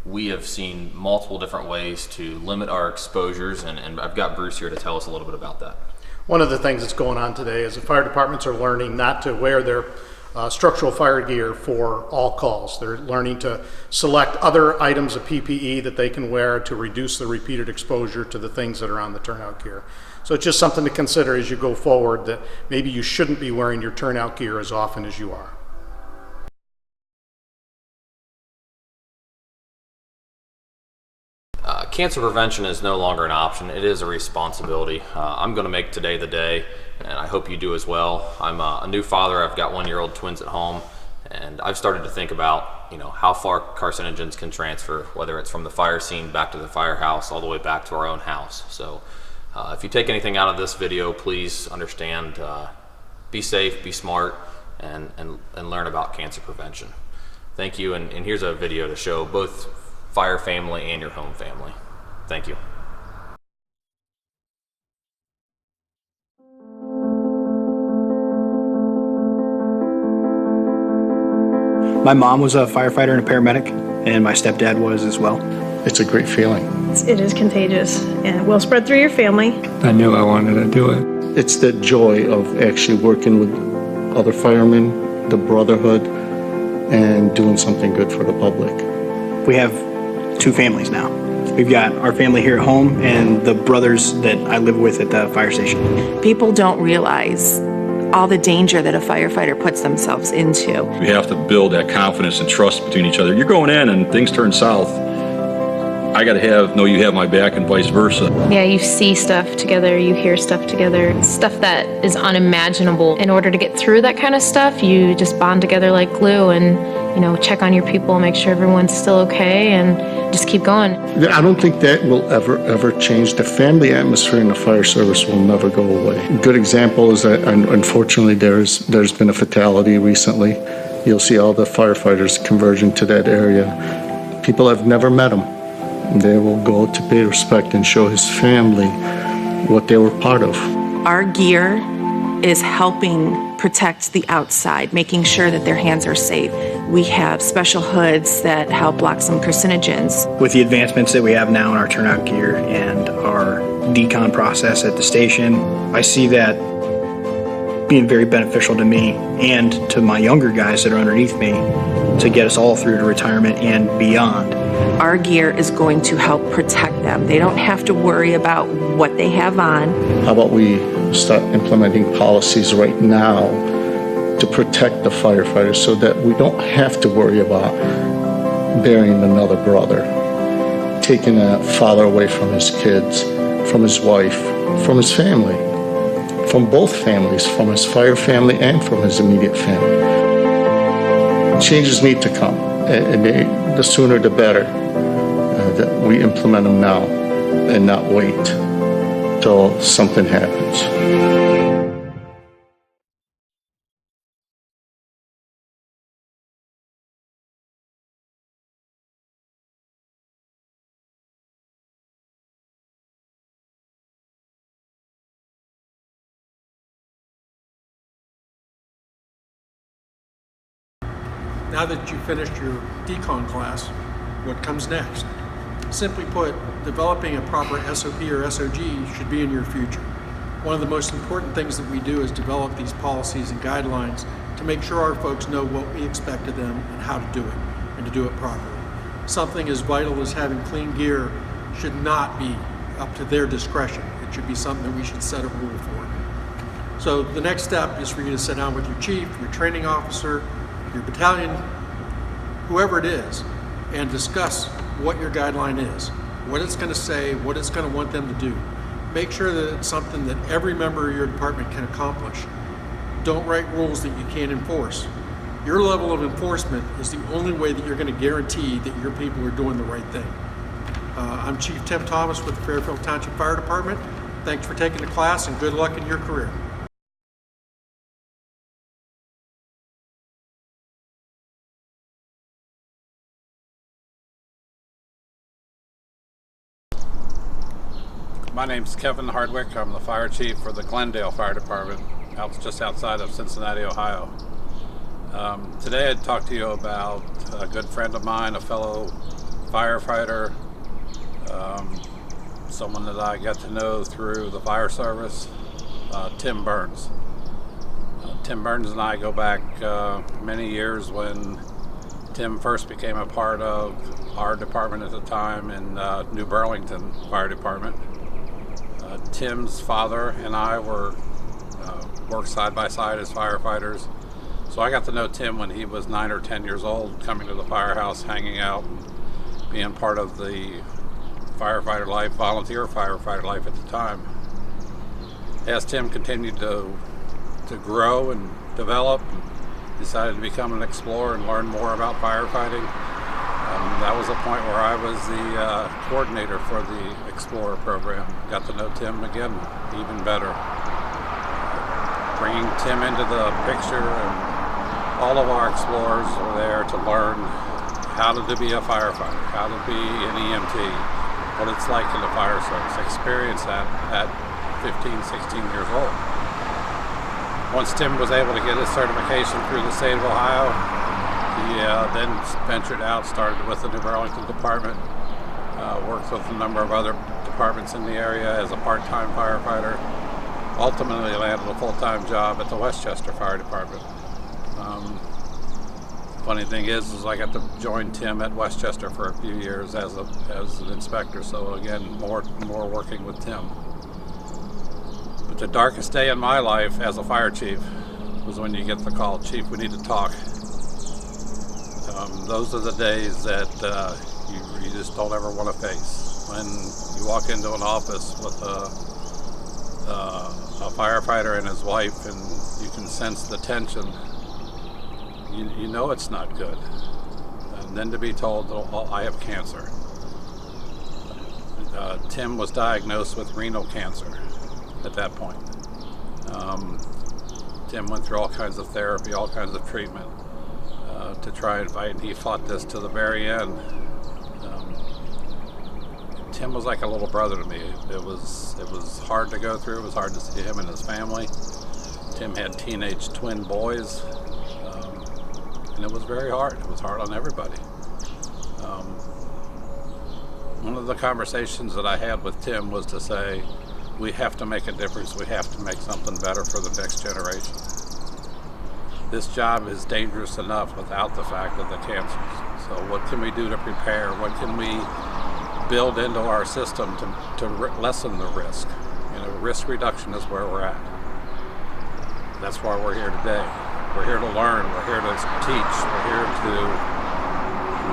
we have seen multiple different ways to limit our exposures, and I've got Bruce here to tell us a little bit about that. One of the things that's going on today is the fire departments are learning not to wear their structural fire gear for all calls. They're learning to select other items of PPE that they can wear to reduce the repeated exposure to the things that are on the turnout gear. So it's just something to consider as you go forward, that maybe you shouldn't be wearing your turnout gear as often as you are. Cancer prevention is no longer an option. It is a responsibility. I'm going to make today the day, and I hope you do as well. I'm a new father. I've got 1-year-old twins at home, and I've started to think about how far carcinogens can transfer, whether it's from the fire scene back to the firehouse, all the way back to our own house. So if you take anything out of this video, please understand, be safe, be smart, and learn about cancer prevention. Thank you, and here's a video to show both fire family and your home family. Thank you. My mom was a firefighter and a paramedic, and my stepdad was as well. It's a great feeling. It is contagious and will spread through your family. I knew I wanted to do it. It's the joy of actually working with other firemen, the brotherhood, and doing something good for the public. We have 2 families now. We've got our family here at home and the brothers that I live with at the fire station. People don't realize all the danger that a firefighter puts themselves into. We have to build that confidence and trust between each other. You're going in and things turn south. I got to know you have my back and vice versa. Yeah, you see stuff together, you hear stuff together, stuff that is unimaginable. In order to get through that kind of stuff, you just bond together like glue and, check on your people, make sure everyone's still okay, and just keep going. I don't think that will ever change. The family atmosphere in the fire service will never go away. A good example is that, unfortunately, there's been a fatality recently. You'll see all the firefighters converging to that area. People have never met him. They will go to pay respect and show his family what they were part of. Our gear is helping protect the outside, making sure that their hands are safe. We have special hoods that help block some carcinogens. With the advancements that we have now in our turnout gear and our decon process at the station, I see that being very beneficial to me and to my younger guys that are underneath me to get us all through to retirement and beyond. Our gear is going to help protect them. They don't have to worry about what they have on. How about we start implementing policies right now to protect the firefighters so that we don't have to worry about burying another brother, taking a father away from his kids, from his wife, from his family, from both families, from his fire family and from his immediate family. Changes need to come, and the sooner the better that we implement them now and not wait till something happens. Now that you've finished your decon class, what comes next? Simply put, developing a proper SOP or SOG should be in your future. One of the most important things that we do is develop these policies and guidelines to make sure our folks know what we expect of them and how to do it, and to do it properly. Something as vital as having clean gear should not be up to their discretion. It should be something that we should set a rule for. So the next step is for you to sit down with your chief, your training officer, your battalion, whoever it is, and discuss what your guideline is, what it's going to say, what it's going to want them to do. Make sure that it's something that every member of your department can accomplish. Don't write rules that you can't enforce. Your level of enforcement is the only way that you're going to guarantee that your people are doing the right thing. I'm Chief Tim Thomas with the Fairfield Township Fire Department. Thanks for taking the class and good luck in your career. My name's Kevin Hardwick. I'm the fire chief for the Glendale Fire Department, just outside of Cincinnati, Ohio. Today I'd talk to you about a good friend of mine, a fellow firefighter, someone that I got to know through the fire service, Tim Burns. Tim Burns and I go back many years when Tim first became a part of our department at the time in New Burlington Fire Department. Tim's father and I worked side by side as firefighters. So I got to know Tim when he was 9 or 10 years old, coming to the firehouse, hanging out, and being part of the firefighter life, volunteer firefighter life at the time. As Tim continued to grow and develop, and decided to become an explorer and learn more about firefighting, that was a point where I was the coordinator for the Explorer program. Got to know Tim again even better. Bringing Tim into the picture, and all of our explorers were there to learn how to be a firefighter, how to be an EMT, what it's like in the fire service, experience that at 15, 16 years old. Once Tim was able to get his certification through the state of Ohio, he then ventured out, started with the New Burlington Department, worked with a number of other departments in the area as a part-time firefighter, ultimately landed a full-time job at the Westchester Fire Department. Funny thing is I got to join Tim at Westchester for a few years as an inspector, so again, more working with Tim. But the darkest day in my life as a fire chief was when you get the call, "Chief, we need to talk." Those are the days that you just don't ever want to face. When you walk into an office with a firefighter and his wife, and you can sense the tension, you know it's not good. And then to be told, oh, I have cancer. Tim was diagnosed with renal cancer at that point. Tim went through all kinds of therapy, all kinds of treatment to try and fight, and he fought this to the very end. Tim was like a little brother to me. It was hard to go through. It was hard to see him and his family. Tim had teenage twin boys, and it was very hard. It was hard on everybody. One of the conversations that I had with Tim was to say, we have to make a difference. We have to make something better for the next generation. This job is dangerous enough without the fact of the cancers. So what can we do to prepare? What can we build into our system to lessen the risk? You know, risk reduction is where we're at. That's why we're here today. We're here to learn. We're here to teach. We're here to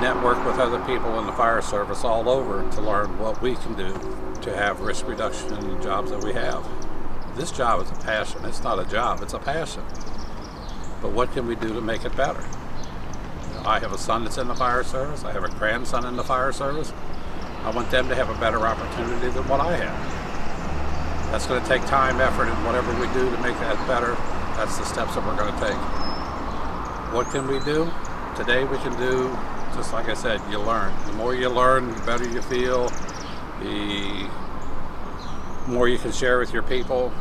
network with other people in the fire service all over to learn what we can do to have risk reduction in the jobs that we have. This job is a passion. It's not a job, it's a passion. But what can we do to make it better? You know, I have a son that's in the fire service. I have a grandson in the fire service. I want them to have a better opportunity than what I have. That's going to take time, effort, and whatever we do to make that better, that's the steps that we're going to take. What can we do? Today we can do, just like I said, you learn. The more you learn, the better you feel, the more you can share with your people.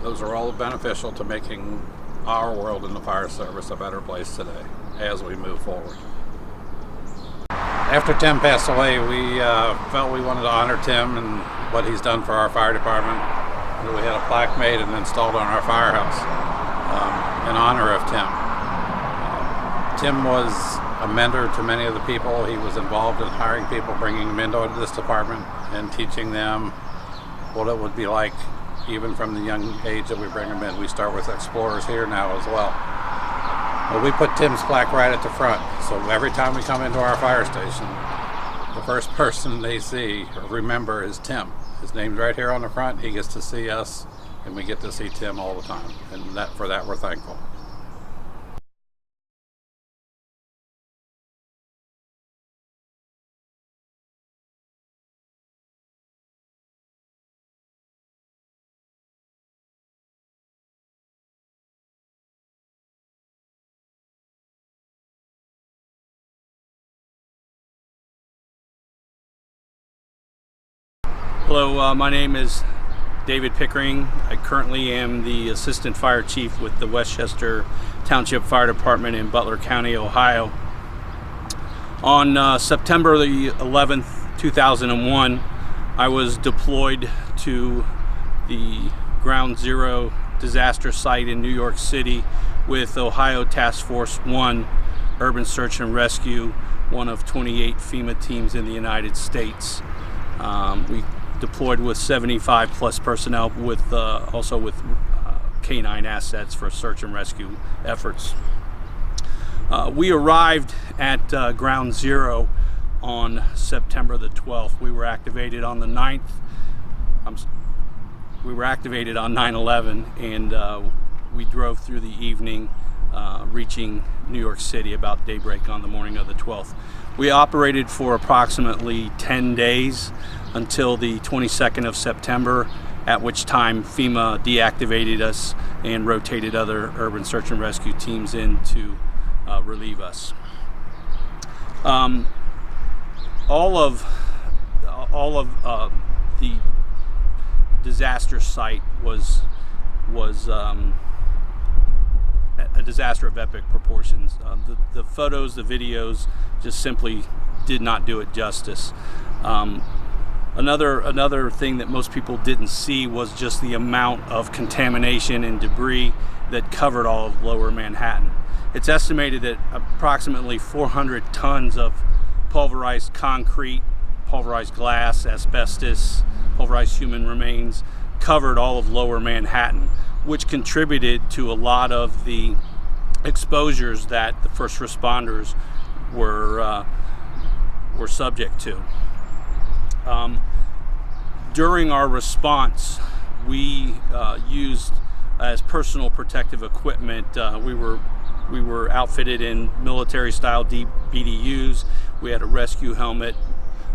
Those are all beneficial to making our world in the fire service a better place today as we move forward. After Tim passed away, we felt we wanted to honor Tim and what he's done for our fire department. We had a plaque made and installed on our firehouse in honor of Tim. Tim was a mentor to many of the people. He was involved in hiring people, bringing them into this department and teaching them what it would be like even from the young age that we bring them in. We start with explorers here now as well. But we put Tim's plaque right at the front, so every time we come into our fire station, the first person they see or remember is Tim. His name's right here on the front. He gets to see us, and we get to see Tim all the time, and for that we're thankful. Hello, my name is David Pickering. I currently am the Assistant Fire Chief with the Westchester Township Fire Department in Butler County, Ohio. On September the 11th, 2001, I was deployed to the Ground Zero disaster site in New York City with Ohio Task Force 1 Urban Search and Rescue, one of 28 FEMA teams in the United States. We deployed with 75 plus personnel, with also with canine assets for search and rescue efforts. We arrived at Ground Zero on September the 12th. We were activated on the 9th. We were activated on 9/11, and we drove through the evening, reaching New York City about daybreak on the morning of the 12th. We operated for approximately 10 days until the 22nd of September, at which time FEMA deactivated us and rotated other urban search and rescue teams in to relieve us. All of the disaster site was a disaster of epic proportions. The photos, the videos just simply did not do it justice. Another thing that most people didn't see was just the amount of contamination and debris that covered all of Lower Manhattan. It's estimated that approximately 400 tons of pulverized concrete, pulverized glass, asbestos, pulverized human remains covered all of Lower Manhattan, which contributed to a lot of the exposures that the first responders were were subject to. During our response, we used as personal protective equipment. We were outfitted in military-style BDUs. We had a rescue helmet,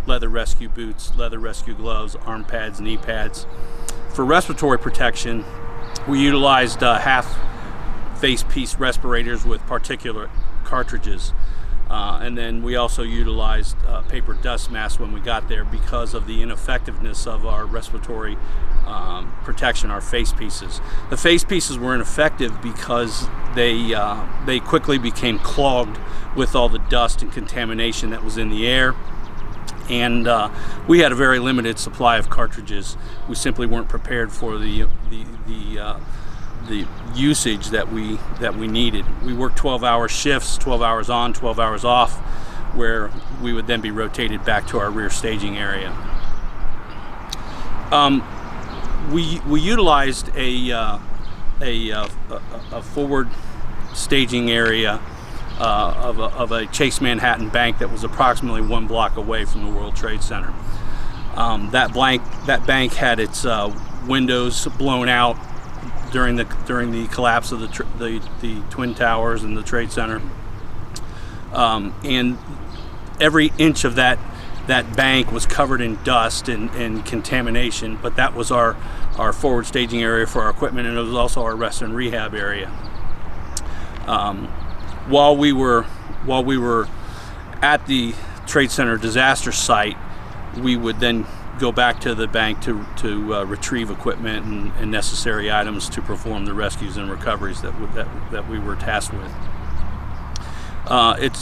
leather rescue boots, leather rescue gloves, arm pads, knee pads. For respiratory protection, we utilized half face piece respirators with particulate cartridges. And then we also utilized paper dust masks when we got there because of the ineffectiveness of our respiratory protection, our face pieces. The face pieces were ineffective because they quickly became clogged with all the dust and contamination that was in the air. And we had a very limited supply of cartridges. We simply weren't prepared for the usage that we needed. We worked 12-hour shifts, 12 hours on, 12 hours off, where we would then be rotated back to our rear staging area. We utilized a forward staging area of a Chase Manhattan bank that was approximately 1 block away from the World Trade Center. That bank had its windows blown out during the collapse of the Twin Towers and the Trade Center, and every inch of that bank was covered in dust and contamination. But that was our forward staging area for our equipment, and it was also our rest and rehab area. While we were at the Trade Center disaster site, we would then go back to the bank to retrieve equipment and necessary items to perform the rescues and recoveries that we were tasked with.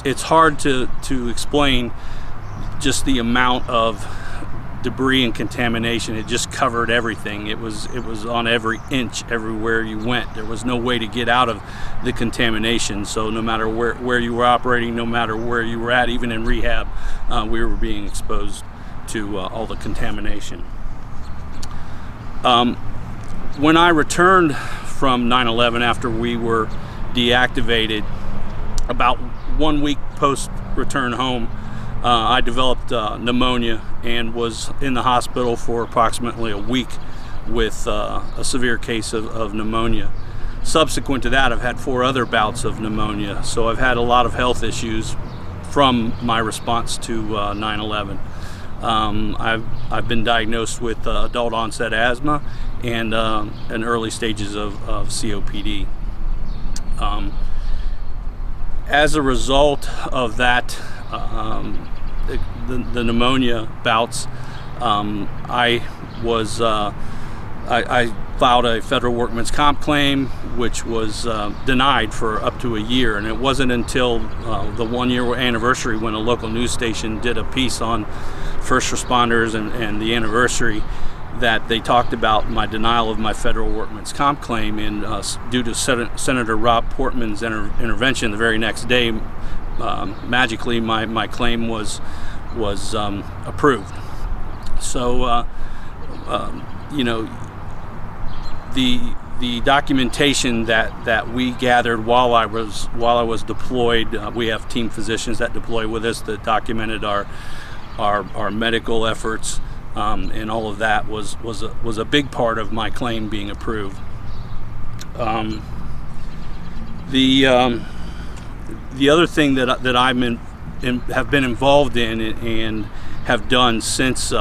It's hard to explain just the amount of debris and contamination. It just covered everything. It was on every inch everywhere you went. There was no way to get out of the contamination. So no matter where you were operating, no matter where you were at, even in rehab, we were being exposed to all the contamination. When I returned from 9/11 after we were deactivated, about 1 week post return home, I developed pneumonia and was in the hospital for approximately a week with a severe case of pneumonia. Subsequent to that, I've had 4 other bouts of pneumonia, so I've had a lot of health issues from my response to 9/11. I've been diagnosed with adult onset asthma and early stages of COPD. As a result of that, the pneumonia bouts, I filed a federal workman's comp claim, which was denied for up to a year. And it wasn't until the 1-year anniversary when a local news station did a piece on first responders and the anniversary that they talked about my denial of my federal workman's comp claim. And due to Senator Rob Portman's intervention the very next day, magically my claim was approved. So the documentation that we gathered while I was deployed, we have team physicians that deploy with us that documented our medical efforts, and all of that was a big part of my claim being approved. The other thing that I have been involved in and have done since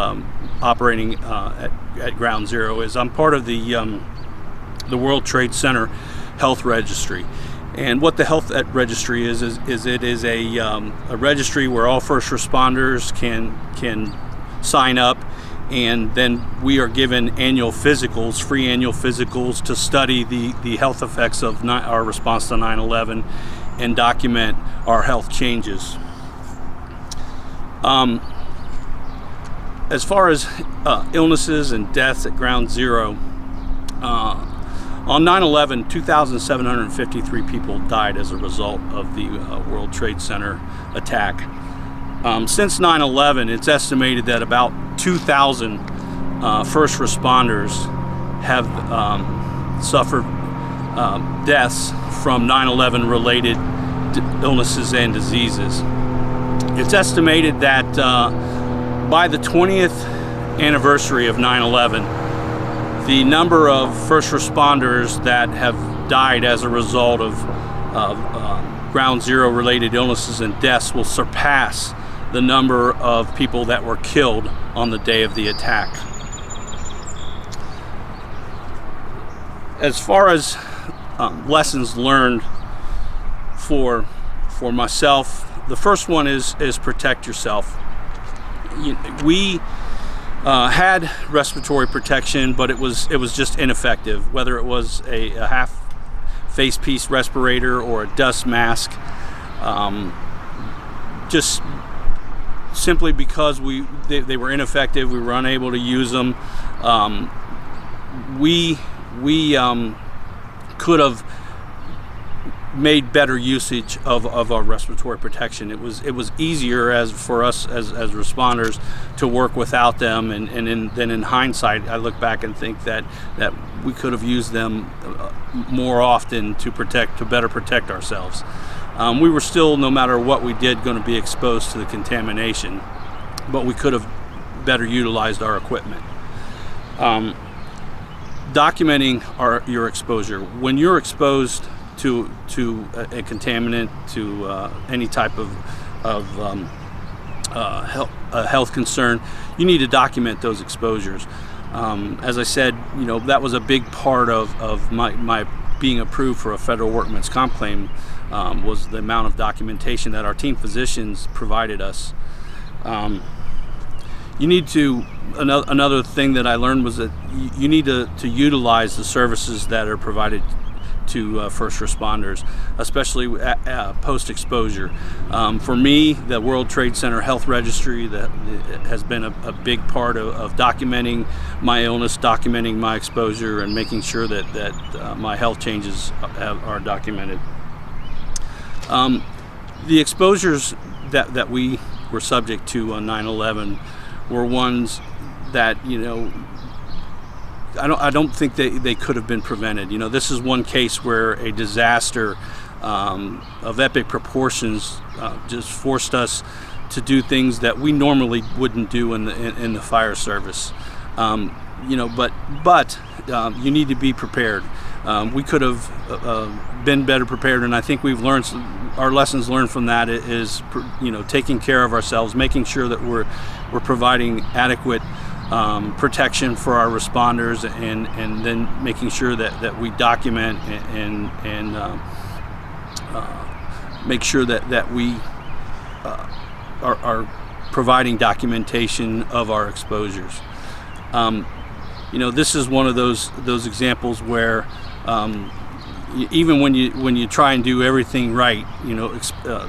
operating at Ground Zero is I'm part of the World Trade Center Health Registry. And what the Health Registry is it is a registry where all first responders can sign up, and then we are given annual physicals, free annual physicals, to study the health effects of our response to 9/11 and document our health changes. As far as illnesses and deaths at Ground Zero, on 9/11, 2,753 people died as a result of the World Trade Center attack. Since 9/11, it's estimated that about 2,000 first responders have suffered deaths from 9/11 related illnesses and diseases. It's estimated that by the 20th anniversary of 9/11, the number of first responders that have died as a result of ground zero related illnesses and deaths will surpass the number of people that were killed on the day of the attack. As far as lessons learned for myself, the first one is protect yourself. We had respiratory protection, but it was just ineffective. Whether it was a half face piece respirator or a dust mask, just simply because they were ineffective, we were unable to use them. We could have made better usage of our respiratory protection. It was easier for us as responders to work without them, and then in hindsight, I look back and think that we could have used them more often to better protect ourselves. We were still, no matter what we did, going to be exposed to the contamination, but we could have better utilized our equipment. Documenting your exposure. When you're exposed to a contaminant, to any type of health concern, you need to document those exposures. As I said, that was a big part of my being approved for a federal workman's comp claim, was the amount of documentation that our team physicians provided us. You need to, another thing that I learned was that you need to utilize the services that are provided to first responders, especially post-exposure. For me, the World Trade Center Health Registry that has been a big part of documenting my illness, documenting my exposure, and making sure that my health changes are documented. The exposures that we were subject to on 9/11 were ones that, I don't think they could have been prevented. This is one case where a disaster of epic proportions just forced us to do things that we normally wouldn't do in the fire service. But you need to be prepared. We could have been better prepared, and I think we've learned our lessons learned from that is taking care of ourselves, making sure that we're providing adequate protection for our responders, and then making sure that we document and make sure that we are providing documentation of our exposures. This is one of those examples where even when you try and do everything right,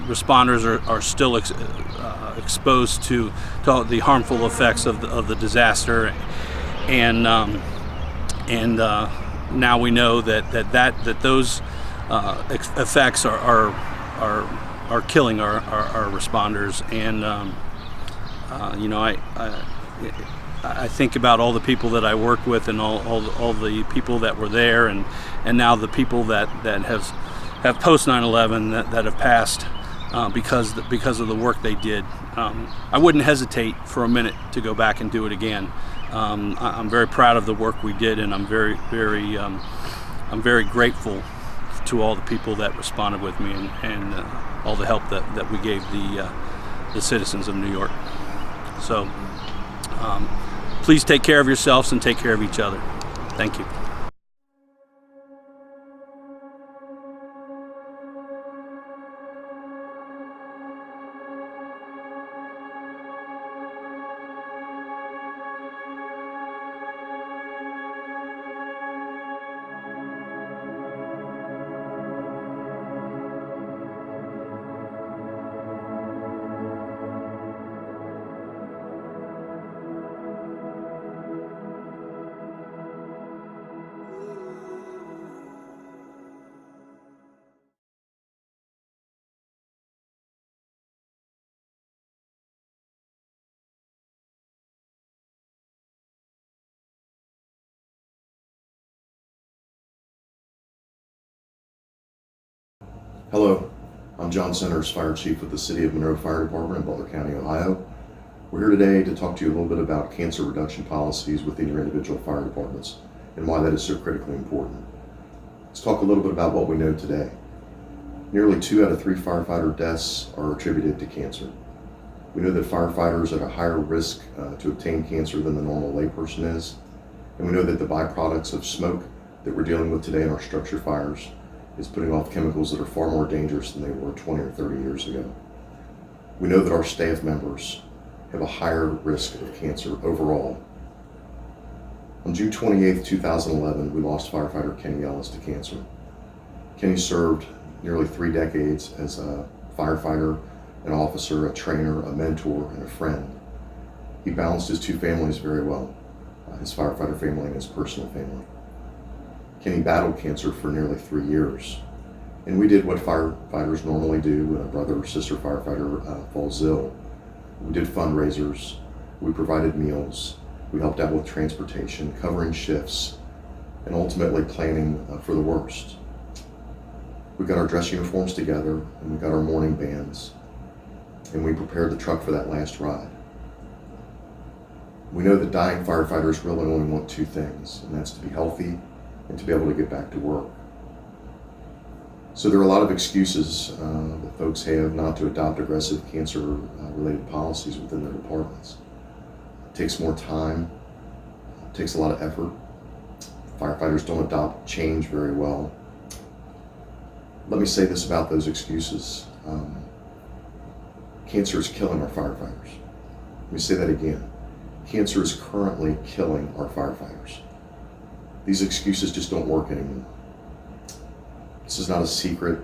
responders are still exposed to the harmful effects of the disaster, and now we know that those effects are killing our responders, and I think about all the people that I work with, and all the people that were there, and now the people that have post 9/11 that have passed because of the work they did. I wouldn't hesitate for a minute to go back and do it again. I'm very proud of the work we did, and I'm very grateful to all the people that responded with me, and all the help that we gave the citizens of New York. So please take care of yourselves and take care of each other. Thank you. Hello, I'm John Centers, Fire Chief with the City of Monroe Fire Department in Butler County, Ohio. We're here today to talk to you a little bit about cancer reduction policies within your individual fire departments and why that is so critically important. Let's talk a little bit about what we know today. Nearly 2 out of 3 firefighter deaths are attributed to cancer. We know that firefighters are at a higher risk to obtain cancer than the normal layperson is. And we know that the byproducts of smoke that we're dealing with today in our structure fires is putting off chemicals that are far more dangerous than they were 20 or 30 years ago. We know that our staff members have a higher risk of cancer overall. On June 28, 2011, we lost firefighter Kenny Ellis to cancer. Kenny served nearly 3 decades as a firefighter, an officer, a trainer, a mentor, and a friend. He balanced his 2 families very well, his firefighter family and his personal family. Kenny battled cancer for nearly 3 years, and we did what firefighters normally do when a brother or sister firefighter falls ill. We did fundraisers, we provided meals, we helped out with transportation, covering shifts, and ultimately planning for the worst. We got our dress uniforms together, and we got our morning bands, and we prepared the truck for that last ride. We know that dying firefighters really only want 2 things, and that's to be healthy and to be able to get back to work. So there are a lot of excuses that folks have not to adopt aggressive cancer-related policies within their departments. It takes more time, it takes a lot of effort. Firefighters don't adopt change very well. Let me say this about those excuses. Cancer is killing our firefighters. Let me say that again. Cancer is currently killing our firefighters. These excuses just don't work anymore. This is not a secret,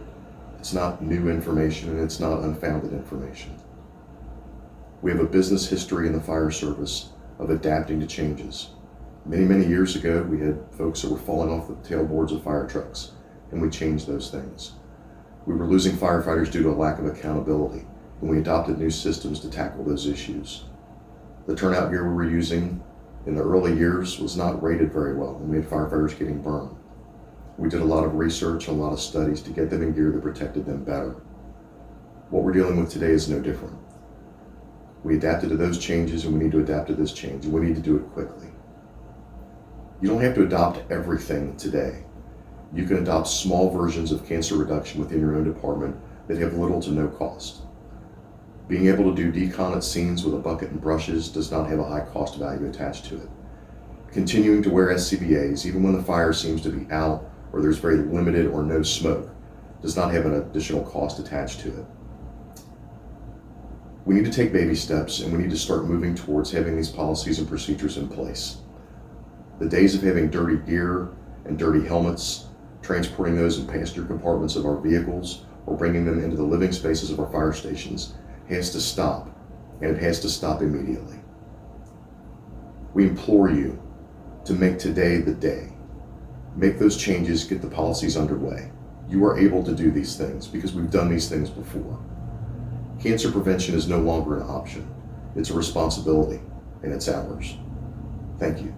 it's not new information, and it's not unfounded information. We have a business history in the fire service of adapting to changes. Many, many years ago, we had folks that were falling off the tailboards of fire trucks, and we changed those things. We were losing firefighters due to a lack of accountability, and we adopted new systems to tackle those issues. The turnout gear we were using in the early years was not rated very well, and we had firefighters getting burned. We did a lot of research and a lot of studies to get them in gear that protected them better. What we're dealing with today is no different. We adapted to those changes, and we need to adapt to this change, and we need to do it quickly. You don't have to adopt everything today. You can adopt small versions of cancer reduction within your own department that have little to no cost. Being able to do decon at scenes with a bucket and brushes does not have a high cost value attached to it. Continuing to wear SCBAs, even when the fire seems to be out or there's very limited or no smoke, does not have an additional cost attached to it. We need to take baby steps, and we need to start moving towards having these policies and procedures in place. The days of having dirty gear and dirty helmets, transporting those in passenger compartments of our vehicles, or bringing them into the living spaces of our fire stations has to stop, and it has to stop immediately. We implore you to make today the day. Make those changes, get the policies underway. You are able to do these things because we've done these things before. Cancer prevention is no longer an option. It's a responsibility, and it's ours. Thank you.